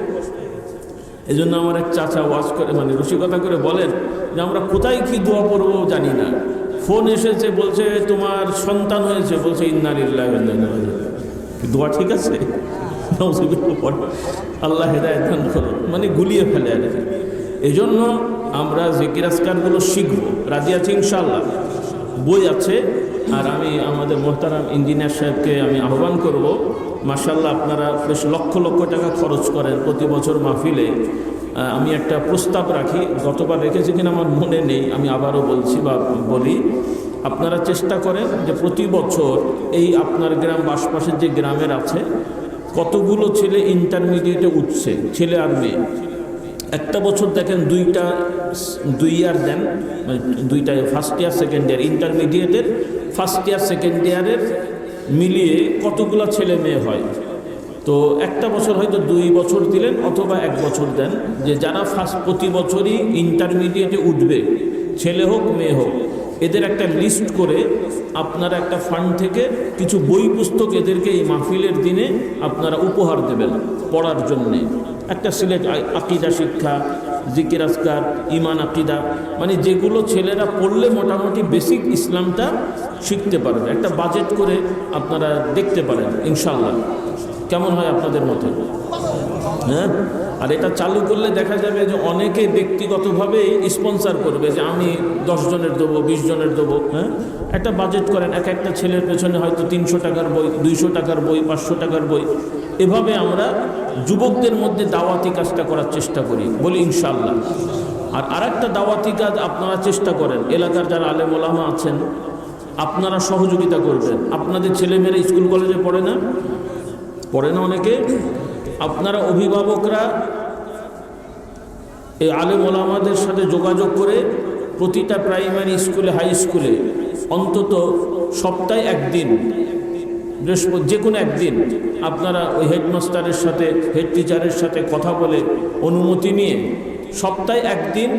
এই জন্য আমার এক চাচা ওয়াজ করে, মানে রসিকতা করে বলেন যে আমরা কোথায় কি দোয়া পড়বো জানি না। ফোন এসেছে, বলছে তোমার সন্তান হয়েছে, বলছে ইন্না লিল্লাহি ওয়া ইন্না ইলাইহি রাজিউন। দোয়া ঠিক আছে? আল্লাহ হেদায়েত দান করো, মানে গুলিয়ে ফেলে আর কি। এই জন্য আমরা জিকির আজকারগুলো শিখব, রাজি আছি ইনশাআল্লাহ। বই আছে। আর আমি আমাদের মোহতারাম ইঞ্জিনিয়ার সাহেবকে আমি আহ্বান করব, মাশাআল্লাহ আপনারা বেশ লক্ষ লক্ষ টাকা খরচ করেন প্রতি বছর মাহফিলে। আমি একটা প্রস্তাব রাখি, গতবার রেখেছি কিনা আমার মনে নেই, আমি আবারও বলছি বা বলি, আপনারা চেষ্টা করেন যে প্রতি বছর এই আপনার গ্রাম আশপাশের যে গ্রামের আছে কতগুলো ছেলে ইন্টারমিডিয়েটে উঠছে, ছেলে আর মেয়ে, একটা বছর দেখেন 2 ইয়ার দেন, মানে 2টা ফার্স্ট ইয়ার সেকেন্ড ইয়ার, ইন্টারমিডিয়েটের ফার্স্ট ইয়ার সেকেন্ড ইয়ারের মিলিয়ে কতগুলো ছেলে মেয়ে হয়। তো একটা বছর হয়তো 2 বছর দিলেন অথবা 1 বছর দেন, যে যারা প্রতি বছরই ইন্টারমিডিয়েটে উঠবে, ছেলে হোক মেয়ে হোক, এদের একটা লিস্ট করে আপনারা একটা ফান্ড থেকে কিছু বই পুস্তক এদেরকে এই মাহফিলের দিনে আপনারা উপহার দেবেন পড়ার জন্যে। একটা সিলেট আকিদা শিক্ষা, জিকির আজকার, ইমান আকিদা, মানে যেগুলো ছেলেরা পড়লে মোটামুটি বেসিক ইসলামটা শিখতে পারবে। একটা বাজেট করে আপনারা দেখতে পারেন ইনশাআল্লাহ, কেমন হয় আপনাদের মতে? হ্যাঁ, আর এটা চালু করলে দেখা যাবে যে অনেকে ব্যক্তিগতভাবে স্পন্সর করবে, যে আমি 10 জনের দেবো, 20 জনের দেবো। হ্যাঁ, একটা বাজেট করেন, এক একটা ছেলের পেছনে হয়তো 300 টাকার বই, 200 টাকার বই, 500 টাকার বই। এভাবে আমরা যুবকদের মধ্যে দাওয়াতি কাজটা করার চেষ্টা করি, বলি ইনশাআল্লাহ। আর আরেকটা দাওয়াতি কাজ আপনারা চেষ্টা করেন, এলাকার যারা আলেম ওলামা আছেন আপনারা সহযোগিতা করবেন। আপনাদের ছেলেমেয়েরা স্কুল কলেজে পড়ে না অনেকে, আপনারা অভিভাবকরা এই আলেম ওলামাদের সাথে যোগাযোগ করে প্রতিটা প্রাইমারি স্কুলে, হাই স্কুলে অন্তত সপ্তাহে 1 দিন, বৃহস্পতি যে কোনো একদিন আপনারা ওই হেডমাস্টারের সাথে, হেড টিচারের সাথে কথা বলে অনুমতি নিয়ে সপ্তাহে 1 দিন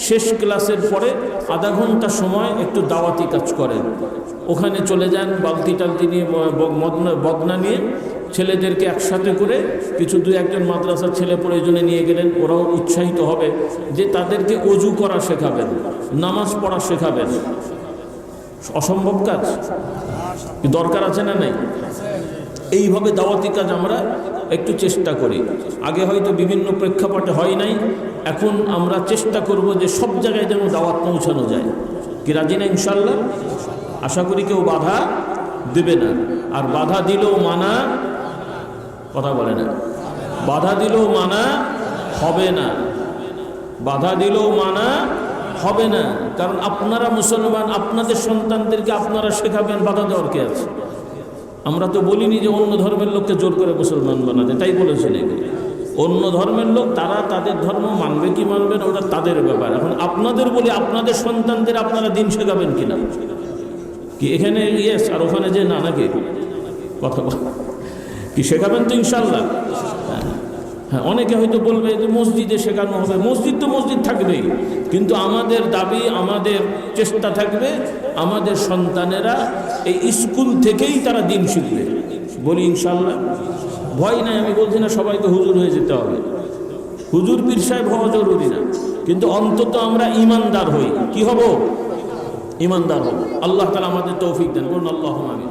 শেষ ক্লাসের পরে আধা ঘন্টা সময় একটু দাওয়াতি কাজ করেন। ওখানে চলে যান, বালতি টালতি নিয়ে, বদনা নিয়ে, ছেলেদেরকে একসাথে করে কিছু 2-1জন মাদ্রাসার ছেলে প্রয়োজনে নিয়ে গেলেন, ওরাও উৎসাহিত হবে, যে তাদেরকে অজু করা শেখাবেন, নামাজ পড়া শেখাবেন। অসম্ভব কাজ, দরকার আছে না নাই? এইভাবে দাওয়াতি কাজ আমরা একটু চেষ্টা করি। আগে হয়তো বিভিন্ন প্রেক্ষাপটে হয় নাই, এখন আমরা চেষ্টা করব যে সব জায়গায় যেন দাওয়াত পৌঁছানো যায়। কি রাজি না ইনশাআল্লাহ? আশা করি কেউ বাধা দেবে না। আর বাধা দিলেও মানা, কথা বলে না, বাধা দিলেও মানা হবে না, বাধা দিলেও মানা হবে না। কারণ আপনারা মুসলমান, আপনাদের সন্তানদেরকে আপনারা শেখাবেন, বাধা দেওয়ার কে আছে? আমরা তো বলিনি যে অন্য ধর্মের লোককে জোর করে মুসলমান বানাতে, তাই বলেছেন। অন্য ধর্মের লোক তারা তাদের ধর্ম মানবে কি মানবে না ওটা তাদের ব্যাপার। এখন আপনাদের বলি, আপনাদের সন্তানদের আপনারা দিন শেখাবেন কিনা? কি এখানে ইয়েস আর ওখানে যে না, নাকি কথা কি শেখাবেন তো ইনশাল্লাহ? হ্যাঁ, অনেকে হয়তো বলবে যে মসজিদে শেখানো হবে, মসজিদ তো মসজিদ থাকবেই, কিন্তু আমাদের দাবি, আমাদের চেষ্টা থাকবে আমাদের সন্তানেরা এই স্কুল থেকেই তারা দিন শিখবে, বলি ইনশাল্লাহ। ভয় নাই, আমি বলছি না সবাইকে হুজুর হয়ে যেতে হবে, হুজুর পীর সাহেব হওয়া জরুরি না, কিন্তু অন্তত আমরা ইমানদার হই। কি হব? ইমানদার হব। আল্লাহ তাআলা আমাদের তৌফিক দেন, বলুন আল্লাহুম্মা আমিন।